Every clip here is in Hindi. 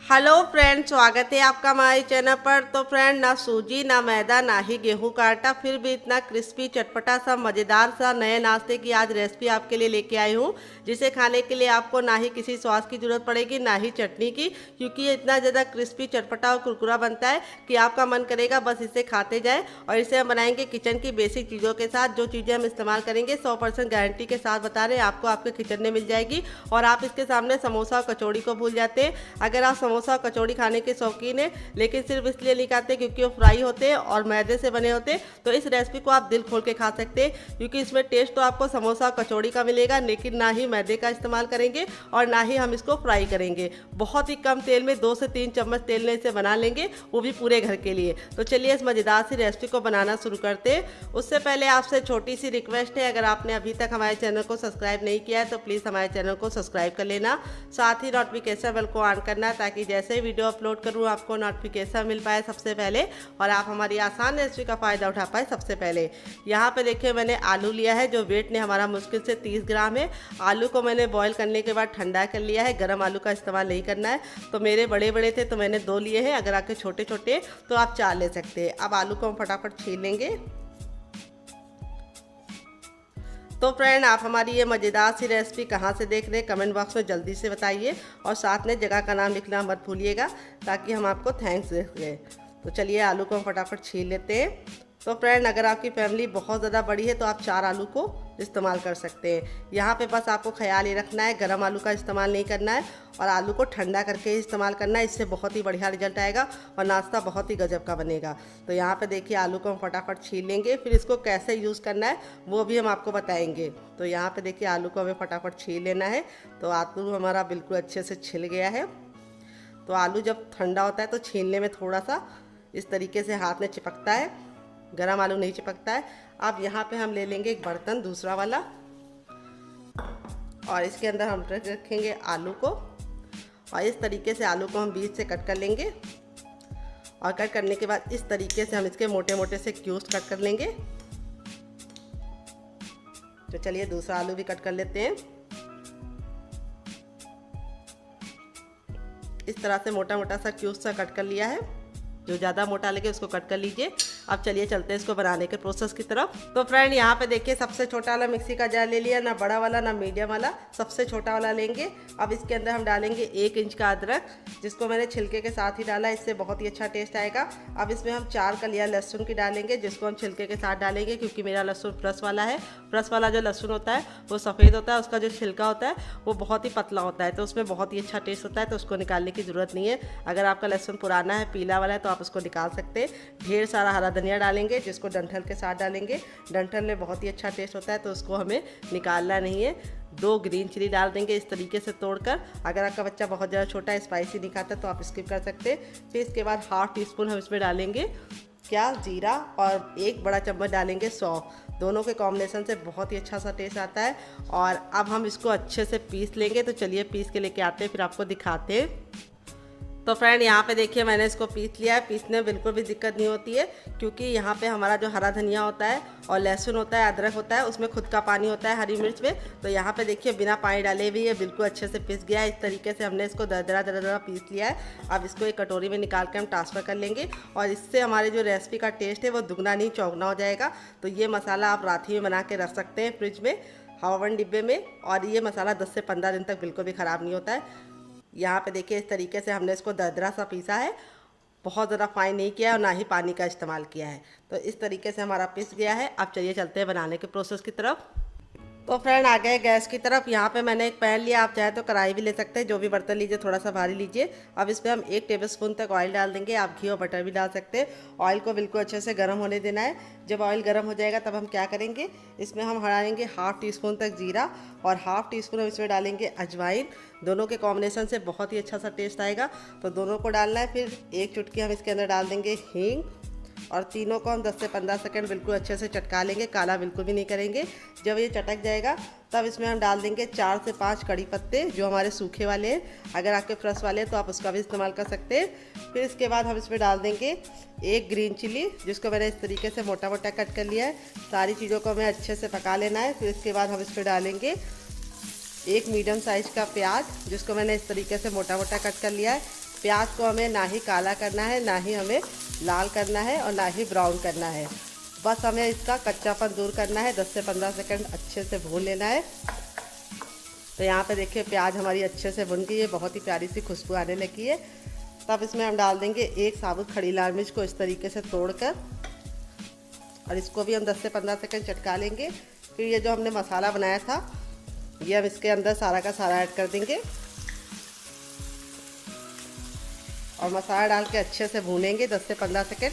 हेलो फ्रेंड, स्वागत है आपका हमारे चैनल पर। तो फ्रेंड, ना सूजी ना मैदा ना ही गेहूं का आटा, फिर भी इतना क्रिस्पी चटपटा सा मज़ेदार सा नए नाश्ते की आज रेसिपी आपके लिए लेके आई हूं, जिसे खाने के लिए आपको ना ही किसी सॉस की ज़रूरत पड़ेगी ना ही चटनी की, क्योंकि ये इतना ज़्यादा क्रिस्पी चटपटा और कुरकुरा बनता है कि आपका मन करेगा बस इसे खाते जाए। और इसे हम बनाएंगे किचन की बेसिक चीज़ों के साथ। जो चीज़ें हम इस्तेमाल करेंगे 100% गारंटी के साथ बता रहे हैं, आपको आपके किचन में मिल जाएगी। और आप इसके सामने समोसा और कचौड़ी को भूल जाते हैं। अगर आप समोसा और कचौड़ी खाने के शौकीन है, लेकिन सिर्फ इसलिए नहीं खाते क्योंकि वो फ्राई होते हैं और मैदे से बने होते हैं, तो इस रेसिपी को आप दिल खोल के खा सकते हैं, क्योंकि इसमें टेस्ट तो आपको समोसा और कचौड़ी का मिलेगा, लेकिन ना ही मैदे का इस्तेमाल करेंगे और ना ही हम इसको फ्राई करेंगे। बहुत ही कम तेल में 2 से 3 चम्मच तेल में इसे बना लेंगे, वो भी पूरे घर के लिए। तो चलिए इस मज़ेदार सी रेसिपी को बनाना शुरू करते हैं। उससे पहले आपसे छोटी सी रिक्वेस्ट है, अगर आपने अभी तक हमारे चैनल को सब्सक्राइब नहीं किया है तो प्लीज़ हमारे चैनल को सब्सक्राइब कर लेना। साथ ही नोटिफिकेशन बेल को ऑन करना, ताकि जैसे ही वीडियो अपलोड करूँ आपको नोटिफिकेशन मिल पाए सबसे पहले और आप हमारी आसान रेसिपी का फ़ायदा उठा पाए सबसे पहले। यहाँ पे देखिए मैंने आलू लिया है, जो वेट ने हमारा मुश्किल से 30 ग्राम है। आलू को मैंने बॉईल करने के बाद ठंडा कर लिया है, गर्म आलू का इस्तेमाल नहीं करना है। तो मेरे बड़े बड़े थे तो मैंने 2 लिए हैं, अगर आपके छोटे छोटे तो आप 4 ले सकते हैं। अब आलू को हम फटाफट छील लेंगे। तो फ्रेंड, आप हमारी ये मज़ेदार सी रेसिपी कहाँ से देख रहे हैं कमेंट बॉक्स में जल्दी से बताइए, और साथ में जगह का नाम लिखना मत भूलिएगा, ताकि हम आपको थैंक्स दें। तो चलिए आलू को हम फटाफट छील लेते हैं। तो फ्रेंड, अगर आपकी फैमिली बहुत ज़्यादा बड़ी है तो आप 4 आलू को इस्तेमाल कर सकते हैं। यहाँ पे बस आपको ख्याल ये रखना है, गरम आलू का इस्तेमाल नहीं करना है और आलू को ठंडा करके ही इस्तेमाल करना है। इससे बहुत ही बढ़िया रिजल्ट आएगा और नाश्ता बहुत ही गजब का बनेगा। तो यहाँ पे देखिए आलू को हम फटाफट छील लेंगे, फिर इसको कैसे यूज़ करना है वो भी हम आपको बताएंगे। तो यहाँ पे देखिए आलू को हमें फटाफट छील लेना है। तो आलू हमारा बिल्कुल अच्छे से छिल गया है। तो आलू जब ठंडा होता है तो छीलने में थोड़ा सा इस तरीके से हाथ में चिपकता है, गरम आलू नहीं चिपकता है। अब यहाँ पे हम ले लेंगे एक बर्तन दूसरा वाला, और इसके अंदर हम रखेंगे आलू को, और इस तरीके से आलू को हम बीच से कट कर लेंगे। और कट करने के बाद इस तरीके से हम इसके मोटे मोटे से क्यूब्स कट कर लेंगे। तो चलिए दूसरा आलू भी कट कर लेते हैं। इस तरह से मोटा मोटा सा क्यूब्स सा कट कर लिया है। जो ज़्यादा मोटा लगे उसको कट कर लीजिए। अब चलिए चलते हैं इसको बनाने के प्रोसेस की तरफ। तो फ्रेंड, यहाँ पे देखिए सबसे छोटा वाला मिक्सी का जार ले लिया, ना बड़ा वाला ना मीडियम वाला, सबसे छोटा वाला लेंगे। अब इसके अंदर हम डालेंगे 1 इंच का अदरक, जिसको मैंने छिलके के साथ ही डाला, इससे बहुत ही अच्छा टेस्ट आएगा। अब इसमें हम 4 कलियाँ लहसुन की डालेंगे, जिसको हम छिलके के साथ डालेंगे, क्योंकि मेरा लहसुन फ्रेश वाला है। फ्रेश वाला जो लहसुन होता है वो सफ़ेद होता है, उसका जो छिलका होता है वो बहुत ही पतला होता है, तो उसमें बहुत ही अच्छा टेस्ट होता है, तो उसको निकालने की ज़रूरत नहीं है। अगर आपका लहसुन पुराना है, पीला वाला है, तो आप उसको निकाल सकते हैं। ढेर सारा हरा धनिया डालेंगे, जिसको डंठल के साथ डालेंगे। डंठल में बहुत ही अच्छा टेस्ट होता है, तो उसको हमें निकालना नहीं है। 2 ग्रीन चिली डाल देंगे इस तरीके से तोड़कर। अगर आपका बच्चा बहुत ज़्यादा छोटा है, स्पाइसी नहीं खाता, तो आप स्किप कर सकते हैं। फिर इसके बाद 1/2 टीस्पून हम इसमें डालेंगे क्या जीरा, और 1 बड़ा चम्मच डालेंगे सौंफ। दोनों के कॉम्बिनेशन से बहुत ही अच्छा सा टेस्ट आता है। और अब हम इसको अच्छे से पीस लेंगे। तो चलिए पीस के लेके आते हैं, फिर आपको दिखाते हैं। तो फ्रेंड, यहाँ पे देखिए मैंने इसको पीस लिया है। पीसने में बिल्कुल भी दिक्कत नहीं होती है, क्योंकि यहाँ पे हमारा जो हरा धनिया होता है और लहसुन होता है, अदरक होता है, उसमें खुद का पानी होता है हरी मिर्च में। तो यहाँ पे देखिए बिना पानी डाले भी ये बिल्कुल अच्छे से पिस गया है। इस तरीके से हमने इसको दरदरा दरदरा पीस लिया है। अब इसको एक कटोरी में निकाल के हम ट्रांसफ़र कर लेंगे, और इससे हमारे जो रेसिपी का टेस्ट है वो दुगना नहीं चौगुना हो जाएगा। तो ये मसाला आप रात ही में बना के रख सकते हैं फ्रिज में, हवाबंद डिब्बे में, और ये मसाला 10 से 15 दिन तक बिल्कुल भी ख़राब नहीं होता है। यहाँ पे देखिए इस तरीके से हमने इसको दरदरा सा पीसा है, बहुत ज़्यादा फाइन नहीं किया है और ना ही पानी का इस्तेमाल किया है। तो इस तरीके से हमारा पिस गया है। अब चलिए चलते हैं बनाने के प्रोसेस की तरफ। तो फ्रेंड, आ गए गैस की तरफ। यहाँ पे मैंने एक पैन लिया, आप चाहे तो कढ़ाई भी ले सकते हैं, जो भी बर्तन लीजिए थोड़ा सा भारी लीजिए। अब इसमें हम 1 टेबलस्पून तक ऑयल डाल देंगे। आप घी और बटर भी डाल सकते हैं। ऑयल को बिल्कुल अच्छे से गर्म होने देना है। जब ऑयल गर्म हो जाएगा तब हम क्या करेंगे, इसमें हम डालेंगे 1/2 टीस्पून तक जीरा, और 1/2 टीस्पून हम इसमें डालेंगे अजवाइन। दोनों के कॉम्बिनेशन से बहुत ही अच्छा सा टेस्ट आएगा, तो दोनों को डालना है। फिर 1 चुटकी हम इसके अंदर डाल देंगे हींग, और तीनों को हम 10 से 15 सेकंड बिल्कुल अच्छे से चटका लेंगे, काला बिल्कुल भी नहीं करेंगे। जब ये चटक जाएगा तब इसमें हम डाल देंगे 4 से 5 कड़ी पत्ते, जो हमारे सूखे वाले हैं। अगर आपके फ्रेश वाले हैं तो आप उसका भी इस्तेमाल कर सकते हैं। फिर इसके बाद हम इसमें डाल देंगे 1 ग्रीन चिली, जिसको मैंने इस तरीके से मोटा मोटा कट कर लिया है। सारी चीज़ों को हमें अच्छे से पका लेना है। फिर इसके बाद हम इसमें डालेंगे 1 मीडियम साइज़ का प्याज, जिसको मैंने इस तरीके से मोटा मोटा कट कर लिया है। प्याज को हमें ना ही काला करना है, ना ही हमें लाल करना है और ना ही ब्राउन करना है। बस हमें इसका कच्चापन दूर करना है। 10 से 15 सेकंड अच्छे से भून लेना है। तो यहाँ पे देखिए प्याज हमारी अच्छे से भुन गई है, बहुत ही प्यारी सी खुशबू आने लगी है। तब इसमें हम डाल देंगे एक साबुत खड़ी लाल मिर्च को इस तरीके से तोड़कर, और इसको भी हम 10 से 15 सेकंड चटका लेंगे। फिर ये जो हमने मसाला बनाया था ये हम इसके अंदर सारा का सारा ऐड कर देंगे और मसाला डाल के अच्छे से भूनेंगे 10 से 15 सेकंड।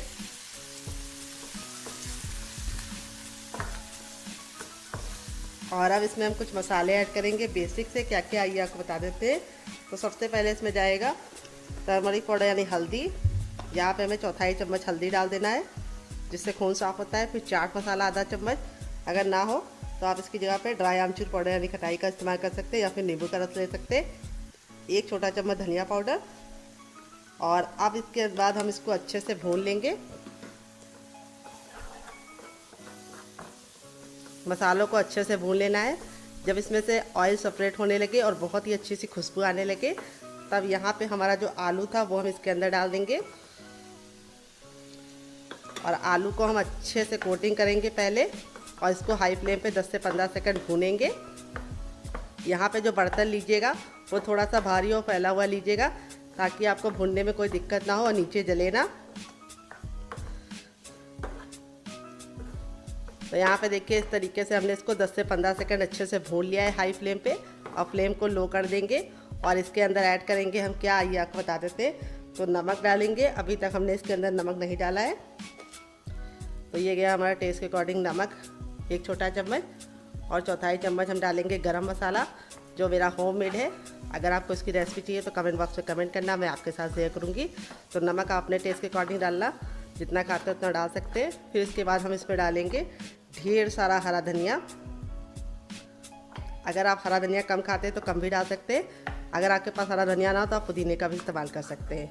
और अब इसमें हम कुछ मसाले ऐड करेंगे बेसिक से। क्या क्या आइए आपको बता देते हैं। तो सबसे पहले इसमें जाएगा टर्मरिक पाउडर यानी हल्दी। यहाँ पे हमें 1/4 चम्मच हल्दी डाल देना है जिससे खून साफ होता है। फिर चाट मसाला आधा चम्मच, अगर ना हो तो आप इसकी जगह पे ड्राई आमचूर पाउडर यानी खटाई का इस्तेमाल कर सकते हैं या फिर नींबू का रस ले सकते हैं। 1 छोटा चम्मच धनिया पाउडर। और अब इसके बाद हम इसको अच्छे से भून लेंगे। मसालों को अच्छे से भून लेना है। जब इसमें से ऑयल सेपरेट होने लगे और बहुत ही अच्छी सी खुशबू आने लगे, तब यहाँ पे हमारा जो आलू था वो हम इसके अंदर डाल देंगे और आलू को हम अच्छे से कोटिंग करेंगे पहले, और इसको हाई फ्लेम पे 10 से 15 सेकंड भूनेंगे। यहाँ पे जो बर्तन लीजिएगा वो थोड़ा सा भारी और फैला हुआ लीजिएगा ताकि आपको भूनने में कोई दिक्कत ना हो और नीचे जले ना। तो यहाँ पे देखिए इस तरीके से हमने इसको 10 से 15 सेकंड अच्छे से भून लिया है हाई फ्लेम पे। और फ्लेम को लो कर देंगे और इसके अंदर ऐड करेंगे हम क्या, आइए आपको बता देते हैं। तो नमक डालेंगे, अभी तक हमने इसके अंदर नमक नहीं डाला है। तो ये गया हमारा टेस्ट के अकॉर्डिंग नमक 1 छोटा चम्मच, और 1/4 चम्मच हम डालेंगे गरम मसाला जो मेरा होममेड है। अगर आपको इसकी रेसिपी चाहिए तो कमेंट बॉक्स में कमेंट करना, मैं आपके साथ शेयर करूँगी। तो नमक आप अपने टेस्ट के अकॉर्डिंग डालना, जितना खाते हैं उतना डाल सकते हैं। फिर इसके बाद हम इसमें डालेंगे ढेर सारा हरा धनिया। अगर आप हरा धनिया कम खाते हैं तो कम भी डाल सकते हैं। अगर आपके पास हरा धनिया ना हो तो आप पुदीने का भी इस्तेमाल कर सकते हैं।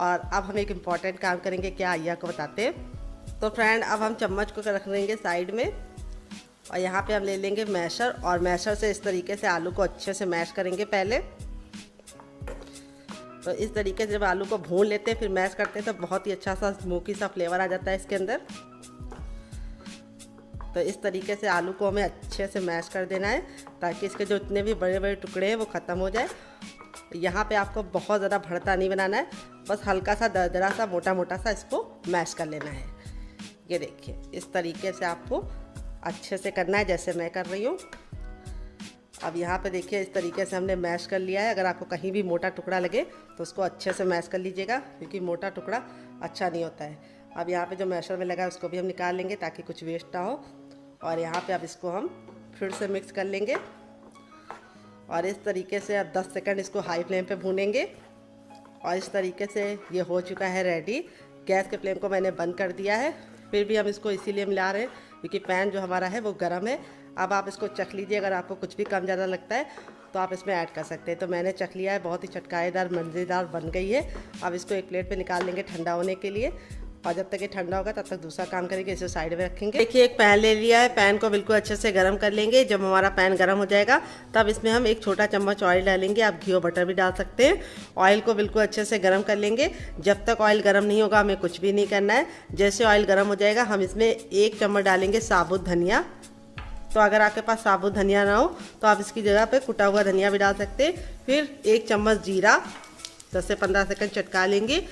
और अब हम एक इम्पॉर्टेंट काम करेंगे, क्या आइए आपको बताते हैं। तो फ्रेंड अब हम चम्मच को रख देंगे साइड में और यहाँ पे हम ले लेंगे मैशर, और मैशर से इस तरीके से आलू को अच्छे से मैश करेंगे पहले। तो इस तरीके से जब आलू को भून लेते हैं फिर मैश करते हैं तो बहुत ही अच्छा सा स्मोकी सा फ्लेवर आ जाता है इसके अंदर। तो इस तरीके से आलू को हमें अच्छे से मैश कर देना है ताकि इसके जो इतने भी बड़े बड़े टुकड़े हैं वो ख़त्म हो जाए। यहाँ पे आपको बहुत ज़्यादा भरता नहीं बनाना है, बस हल्का सा दरदरा सा मोटा मोटा सा इसको मैश कर लेना है। ये देखिए इस तरीके से आपको अच्छे से करना है जैसे मैं कर रही हूँ। अब यहाँ पे देखिए इस तरीके से हमने मैश कर लिया है। अगर आपको कहीं भी मोटा टुकड़ा लगे तो उसको अच्छे से मैश कर लीजिएगा क्योंकि मोटा टुकड़ा अच्छा नहीं होता है। अब यहाँ पे जो मैशर में लगा है उसको भी हम निकाल लेंगे ताकि कुछ वेस्ट ना हो। और यहाँ पे अब इसको हम फिर से मिक्स कर लेंगे और इस तरीके से अब 10 सेकंड इसको हाई फ्लेम पे भूनेंगे। और इस तरीके से ये हो चुका है रेडी। गैस के फ्लेम को मैंने बंद कर दिया है, फिर भी हम इसको इसीलिए मिला रहे हैं क्योंकि पैन जो हमारा है वो गर्म है। अब आप इसको चख लीजिए, अगर आपको कुछ भी कम ज़्यादा लगता है तो आप इसमें ऐड कर सकते हैं। तो मैंने चख लिया है, बहुत ही चटकारेदार मज़ेदार बन गई है। अब इसको एक प्लेट पे निकाल लेंगे ठंडा होने के लिए, और जब तक ये ठंडा होगा तब तक दूसरा काम करेंगे, इसे साइड में रखेंगे। देखिए एक पैन ले लिया है, पैन को बिल्कुल अच्छे से गर्म कर लेंगे। जब हमारा पैन गर्म हो जाएगा तब इसमें हम 1 छोटा चम्मच ऑयल डालेंगे। आप घी और बटर भी डाल सकते हैं। ऑयल को बिल्कुल अच्छे से गर्म कर लेंगे। जब तक ऑयल गर्म नहीं होगा हमें कुछ भी नहीं करना है। जैसे ऑयल गर्म हो जाएगा हम इसमें 1 चम्मच डालेंगे साबुत धनिया। तो अगर आपके पास साबुत धनिया ना हो तो आप इसकी जगह पे कुटा हुआ धनिया भी डाल सकते हैं। फिर 1 चम्मच जीरा 10 से 15 सेकंड चटका लेंगे।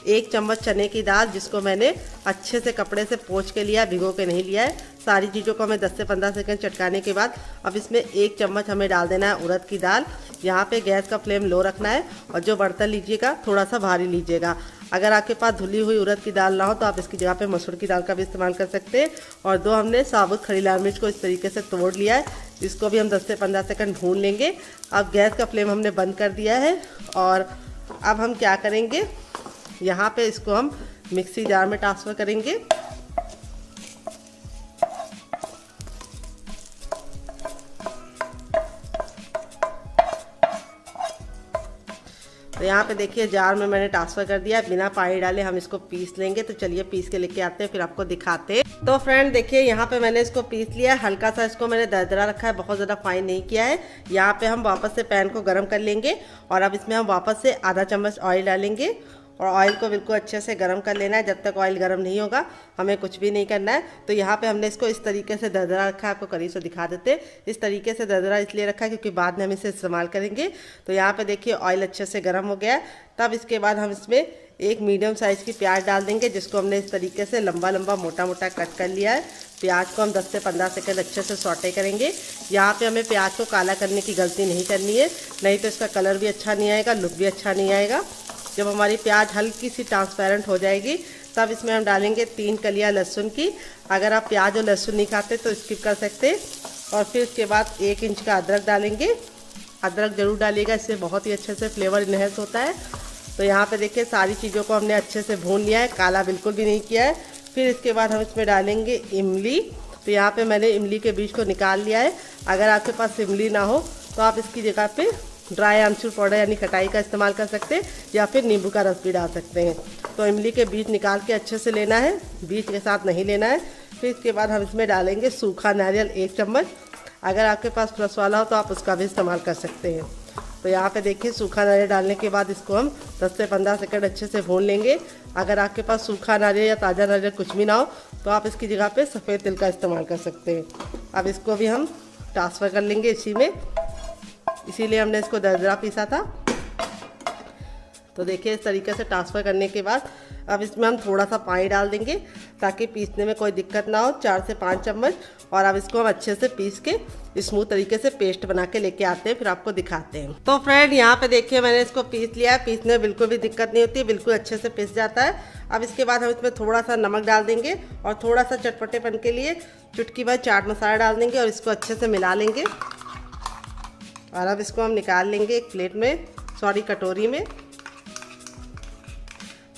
1 चम्मच चने की दाल जिसको मैंने अच्छे से कपड़े से पोंछ के लिया, भिगो के नहीं लिया है। सारी चीज़ों को हमें 10 से 15 सेकंड चटकाने के बाद अब इसमें 1 चम्मच हमें डाल देना है उड़द की दाल। यहाँ पे गैस का फ्लेम लो रखना है और जो बर्तन लीजिएगा थोड़ा सा भारी लीजिएगा। अगर आपके पास धुली हुई उड़द की दाल ना हो तो आप इसकी जगह पे मसूर की दाल का भी इस्तेमाल कर सकते हैं। और 2 हमने साबुत खड़ी लाल मिर्च को इस तरीके से तोड़ लिया है, इसको भी हम 10 से 15 सेकंड भून लेंगे। अब गैस का फ्लेम हमने बंद कर दिया है और अब हम क्या करेंगे, यहाँ पे इसको हम मिक्सी जार में ट्रांसफ़र करेंगे। तो यहाँ पे देखिए जार में मैंने ट्रांसफ़र कर दिया, बिना पानी डाले हम इसको पीस लेंगे। तो चलिए पीस के लेके आते हैं, फिर आपको दिखाते हैं। तो फ्रेंड देखिए यहाँ पे मैंने इसको पीस लिया है, हल्का सा इसको मैंने दरदरा रखा है, बहुत ज़्यादा फाइन नहीं किया है। यहाँ पे हम वापस से पैन को गर्म कर लेंगे और अब इसमें हम वापस से आधा चम्मच ऑयल डालेंगे और ऑयल को बिल्कुल अच्छे से गर्म कर लेना है। जब तक ऑयल गर्म नहीं होगा हमें कुछ भी नहीं करना है। तो यहाँ पे हमने इसको इस तरीके से दरदरा रखा है, आपको करीब से दिखा देते। इस तरीके से दरदरा इसलिए रखा है क्योंकि बाद में हम इसे इस्तेमाल करेंगे। तो यहाँ पे देखिए ऑयल अच्छे से गर्म हो गया है। तब इसके बाद हम इसमें एक मीडियम साइज़ की प्याज डाल देंगे, जिसको हमने इस तरीके से लंबा लंबा मोटा मोटा कट कर लिया है। प्याज को हम 10 से 15 सेकंड अच्छे से सौटे करेंगे। यहाँ पे हमें प्याज को काला करने की गलती नहीं करनी है, नहीं तो इसका कलर भी अच्छा नहीं आएगा, लुक भी अच्छा नहीं आएगा। जब हमारी प्याज हल्की सी ट्रांसपेरेंट हो जाएगी तब इसमें हम डालेंगे 3 कलियां लहसुन की। अगर आप प्याज और लहसुन नहीं खाते तो स्किप कर सकते। और फिर उसके बाद 1 इंच का अदरक डालेंगे। अदरक ज़रूर डालिएगा, इससे बहुत ही अच्छे से फ्लेवर इन्हेंस होता है। तो यहाँ पे देखिए सारी चीज़ों को हमने अच्छे से भून लिया है, काला बिल्कुल भी नहीं किया है। फिर इसके बाद हम इसमें डालेंगे इमली। तो यहाँ पे मैंने इमली के बीज को निकाल लिया है। अगर आपके पास इमली ना हो तो आप इसकी जगह पे ड्राई आमचूर पाउडर यानी खटाई का इस्तेमाल कर सकते हैं, या फिर नींबू का रस भी डाल सकते हैं। तो इमली के बीज निकाल के अच्छे से लेना है, बीज के साथ नहीं लेना है। फिर इसके बाद हम इसमें डालेंगे सूखा नारियल 1 चम्मच। अगर आपके पास फ्रेश वाला हो तो आप उसका भी इस्तेमाल कर सकते हैं। तो यहाँ पे देखिए सूखा नारियल डालने के बाद इसको हम 10 से 15 सेकंड अच्छे से भून लेंगे। अगर आपके पास सूखा नारियल या ताज़ा नारियल कुछ भी ना हो तो आप इसकी जगह पे सफ़ेद तिल का इस्तेमाल कर सकते हैं। अब इसको भी हम ट्रांसफ़र कर लेंगे इसी में, इसीलिए हमने इसको दरदरा पीसा था। तो देखिए इस तरीके से ट्रांसफ़र करने के बाद अब इसमें हम थोड़ा सा पानी डाल देंगे ताकि पीसने में कोई दिक्कत ना हो, 4 से 5 चम्मच। और अब इसको हम अच्छे से पीस के स्मूथ तरीके से पेस्ट बना के लेके आते हैं, फिर आपको दिखाते हैं। तो फ्रेंड यहाँ पे देखिए मैंने इसको पीस लिया है, पीसने में बिल्कुल भी दिक्कत नहीं होती, बिल्कुल अच्छे से पीस जाता है। अब इसके बाद हम इसमें थोड़ा सा नमक डाल देंगे और थोड़ा सा चटपटेपन के लिए चुटकी भर चाट मसाला डाल देंगे और इसको अच्छे से मिला लेंगे। और अब इसको हम निकाल लेंगे एक प्लेट में, कटोरी में।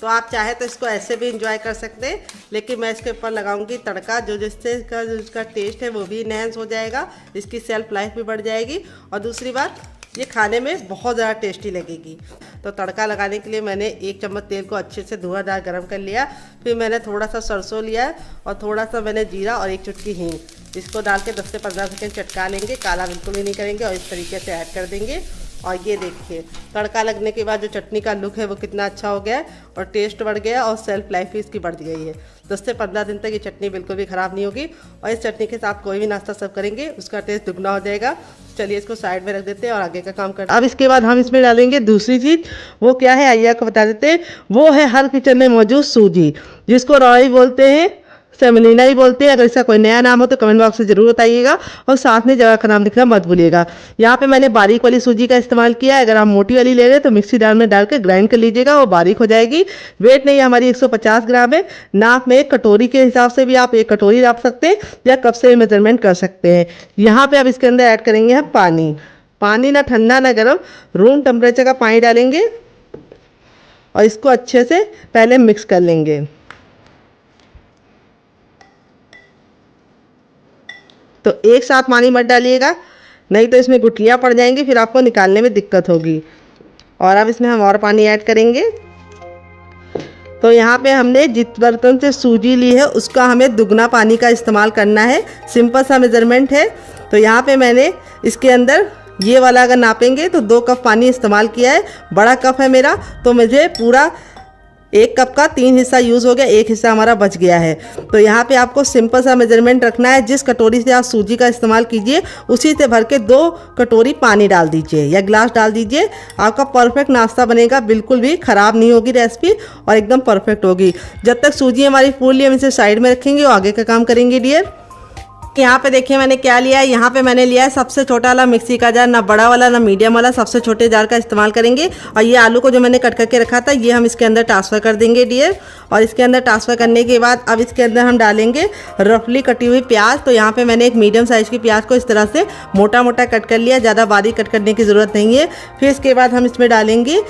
तो आप चाहे तो इसको ऐसे भी इंजॉय कर सकते हैं, लेकिन मैं इसके ऊपर लगाऊंगी तड़का, जो इसका टेस्ट है वो भी इनहेंस हो जाएगा, इसकी सेल्फ लाइफ भी बढ़ जाएगी। और दूसरी बात, ये खाने में बहुत ज़्यादा टेस्टी लगेगी। तो तड़का लगाने के लिए मैंने 1 चम्मच तेल को अच्छे से धुआंधार गर्म कर लिया। फिर मैंने थोड़ा सा सरसों लिया है और थोड़ा सा मैंने जीरा और 1 चुटकी हींग, इसको डाल के 10 से 15 सेकंड चटका लेंगे, काला बिल्कुल भी नहीं करेंगे और इस तरीके से ऐड कर देंगे। और ये देखिए तड़का लगने के बाद जो चटनी का लुक है वो कितना अच्छा हो गया है और टेस्ट बढ़ गया और सेल्फ लाइफ भी इसकी बढ़ गई है। 10 से 15 दिन तक ये चटनी बिल्कुल भी ख़राब नहीं होगी और इस चटनी के साथ कोई भी नाश्ता सर्व करेंगे उसका टेस्ट दुगना हो जाएगा। चलिए इसको साइड में रख देते हैं और आगे का काम करते हैं। अब इसके बाद हम इसमें डालेंगे दूसरी चीज़, वो क्या है आइए आपको बता देते हैं। वो है हर किचन में मौजूद सूजी, जिसको राई बोलते हैं, सेमोलिना ही बोलते हैं। अगर इसका कोई नया नाम हो तो कमेंट बॉक्स में ज़रूर बताइएगा और साथ में जगह का नाम लिखना मत भूलिएगा। यहाँ पे मैंने बारीक वाली सूजी का इस्तेमाल किया है। अगर आप मोटी वाली ले रहे हैं तो मिक्सी जार में डाल के ग्राइंड कर लीजिएगा, वो बारीक हो जाएगी। वेट नहीं हमारी 150 ग्राम है। नाप में 1 कटोरी के हिसाब से भी आप 1 कटोरी नाप सकते हैं या कप से मेजरमेंट कर सकते हैं। यहाँ पर अब इसके अंदर ऐड करेंगे हम पानी। पानी ना ठंडा ना गर्म, रूम टेम्परेचर का पानी डालेंगे और इसको अच्छे से पहले मिक्स कर लेंगे। तो एक साथ पानी मत डालिएगा, नहीं तो इसमें गुठलियाँ पड़ जाएंगी, फिर आपको निकालने में दिक्कत होगी। और अब इसमें हम और पानी ऐड करेंगे। तो यहाँ पे हमने जिस बर्तन से सूजी ली है उसका हमें दुगना पानी का इस्तेमाल करना है। सिंपल सा मेजरमेंट है। तो यहाँ पे मैंने इसके अंदर ये वाला अगर नापेंगे तो 2 कप पानी इस्तेमाल किया है। बड़ा कप है मेरा, तो मुझे पूरा 1 कप का 3 हिस्सा यूज़ हो गया, 1 हिस्सा हमारा बच गया है। तो यहाँ पे आपको सिंपल सा मेजरमेंट रखना है। जिस कटोरी से आप सूजी का इस्तेमाल कीजिए उसी से भर के 2 कटोरी पानी डाल दीजिए या गिलास डाल दीजिए। आपका परफेक्ट नाश्ता बनेगा, बिल्कुल भी ख़राब नहीं होगी रेसिपी और एकदम परफेक्ट होगी। जब तक सूजी हमारी फूल हम इसे साइड में रखेंगे और आगे का काम करेंगे डियर। यहाँ पे देखिए मैंने क्या लिया है। यहाँ पे मैंने लिया है सबसे छोटा वाला मिक्सी का जार, ना बड़ा वाला ना मीडियम वाला, सबसे छोटे जार का इस्तेमाल करेंगे। और ये आलू को जो मैंने कट करके रखा था ये हम इसके अंदर ट्रांसफ़र कर देंगे डियर। और इसके अंदर ट्रांसफ़र करने के बाद अब इसके अंदर हम डालेंगे रफली कटी हुई प्याज। तो यहाँ पे मैंने एक मीडियम साइज़ की प्याज को इस तरह से मोटा मोटा कट कर लिया, ज़्यादा बारीक कट करने की ज़रूरत नहीं है। फिर इसके बाद हम इसमें डालेंगे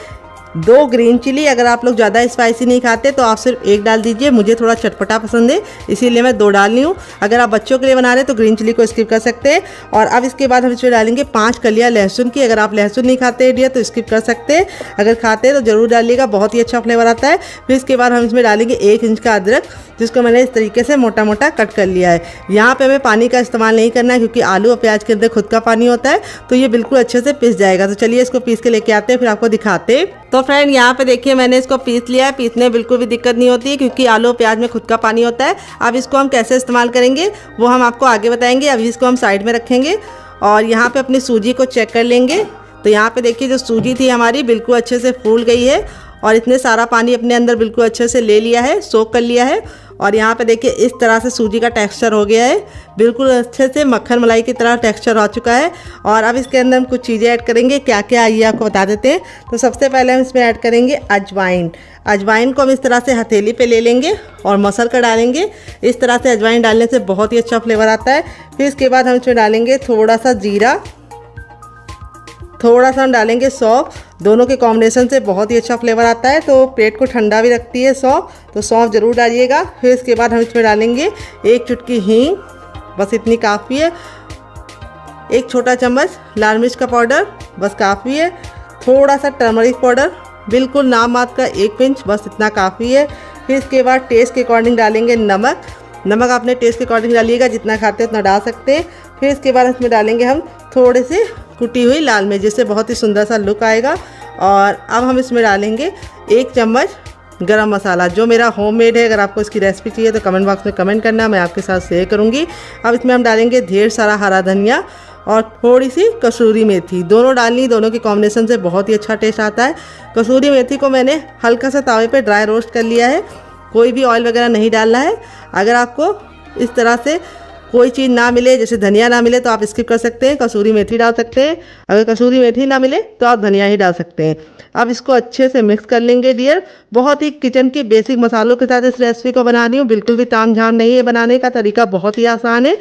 2 ग्रीन चिली, अगर आप लोग ज़्यादा स्पाइसी नहीं खाते तो आप सिर्फ 1 डाल दीजिए, मुझे थोड़ा चटपटा पसंद है इसीलिए मैं 2 डाल रही हूँ। अगर आप बच्चों के लिए बना रहे हैं तो ग्रीन चिली को स्किप कर सकते हैं। और अब इसके बाद हम इसमें डालेंगे 5 कलियाँ लहसुन की। अगर आप लहसुन नहीं खाते डियर तो स्किप कर सकते हैं, अगर खाते हैं तो ज़रूर डालिएगा, बहुत ही अच्छा फ्लेवर आता है। फिर इसके बाद हम इसमें डालेंगे 1 इंच का अदरक, जिसको मैंने इस तरीके से मोटा मोटा कट कर लिया है। यहाँ पे हमें पानी का इस्तेमाल नहीं करना है क्योंकि आलू और प्याज के अंदर खुद का पानी होता है, तो ये बिल्कुल अच्छे से पिस जाएगा। तो चलिए इसको पीस के लेके आते हैं, फिर आपको दिखाते हैं। तो फ्रेंड यहाँ पे देखिए मैंने इसको पीस लिया है, पीसने में बिल्कुल भी दिक्कत नहीं होती है क्योंकि आलू और प्याज में खुद का पानी होता है। अब इसको हम कैसे इस्तेमाल करेंगे वो हम आपको आगे बताएंगे। अभी इसको हम साइड में रखेंगे और यहाँ पे अपनी सूजी को चेक कर लेंगे। तो यहाँ पे देखिए जो सूजी थी हमारी बिल्कुल अच्छे से फूल गई है और इतने सारा पानी अपने अंदर बिल्कुल अच्छे से ले लिया है, सोख कर लिया है। और यहाँ पे देखिए इस तरह से सूजी का टेक्सचर हो गया है, बिल्कुल अच्छे से मक्खन मलाई की तरह टेक्सचर हो चुका है। और अब इसके अंदर हम कुछ चीज़ें ऐड करेंगे, क्या क्या आइए आपको बता देते हैं। तो सबसे पहले हम इसमें ऐड करेंगे अजवाइन। अजवाइन को हम इस तरह से हथेली पे ले लेंगे और मसल कर डालेंगे। इस तरह से अजवाइन डालने से बहुत ही अच्छा फ्लेवर आता है। फिर इसके बाद हम इसमें डालेंगे थोड़ा सा जीरा, थोड़ा सा हम डालेंगे सौंफ। दोनों के कॉम्बिनेशन से बहुत ही अच्छा फ्लेवर आता है, तो पेट को ठंडा भी रखती है सौंफ, तो सौंफ ज़रूर डालिएगा। फिर इसके बाद हम इसमें डालेंगे 1 चुटकी हींग, बस इतनी काफ़ी है। 1 छोटा चम्मच लाल मिर्च का पाउडर, बस काफ़ी है। थोड़ा सा टर्मरिक पाउडर, बिल्कुल नाम मात्र का 1 पिंच, बस इतना काफ़ी है। फिर इसके बाद टेस्ट के अकॉर्डिंग डालेंगे नमक। नमक आपने टेस्ट के अकॉर्डिंग डालिएगा, जितना खाते हैं उतना डाल सकते हैं। फिर इसके बाद इसमें डालेंगे हम थोड़े से कुटी हुई लाल मिर्च, जिससे बहुत ही सुंदर सा लुक आएगा। और अब हम इसमें डालेंगे 1 चम्मच गरम मसाला, जो मेरा होममेड है। अगर आपको इसकी रेसिपी चाहिए तो कमेंट बॉक्स में कमेंट करना, मैं आपके साथ शेयर करूँगी। अब इसमें हम डालेंगे ढेर सारा हरा धनिया और थोड़ी सी कसूरी मेथी, दोनों डालनी, दोनों के कॉम्बिनेशन से बहुत ही अच्छा टेस्ट आता है। कसूरी मेथी को मैंने हल्का सा तवे पे ड्राई रोस्ट कर लिया है, कोई भी ऑयल वगैरह नहीं डालना है। अगर आपको इस तरह से कोई चीज़ ना मिले, जैसे धनिया ना मिले, तो आप स्किप कर सकते हैं, कसूरी मेथी डाल सकते हैं। अगर कसूरी मेथी ना मिले तो आप धनिया ही डाल सकते हैं। अब इसको अच्छे से मिक्स कर लेंगे डियर। बहुत ही किचन के बेसिक मसालों के साथ इस रेसिपी को बना रही हूँ, बिल्कुल भी तामझाम नहीं है, बनाने का तरीका बहुत ही आसान है।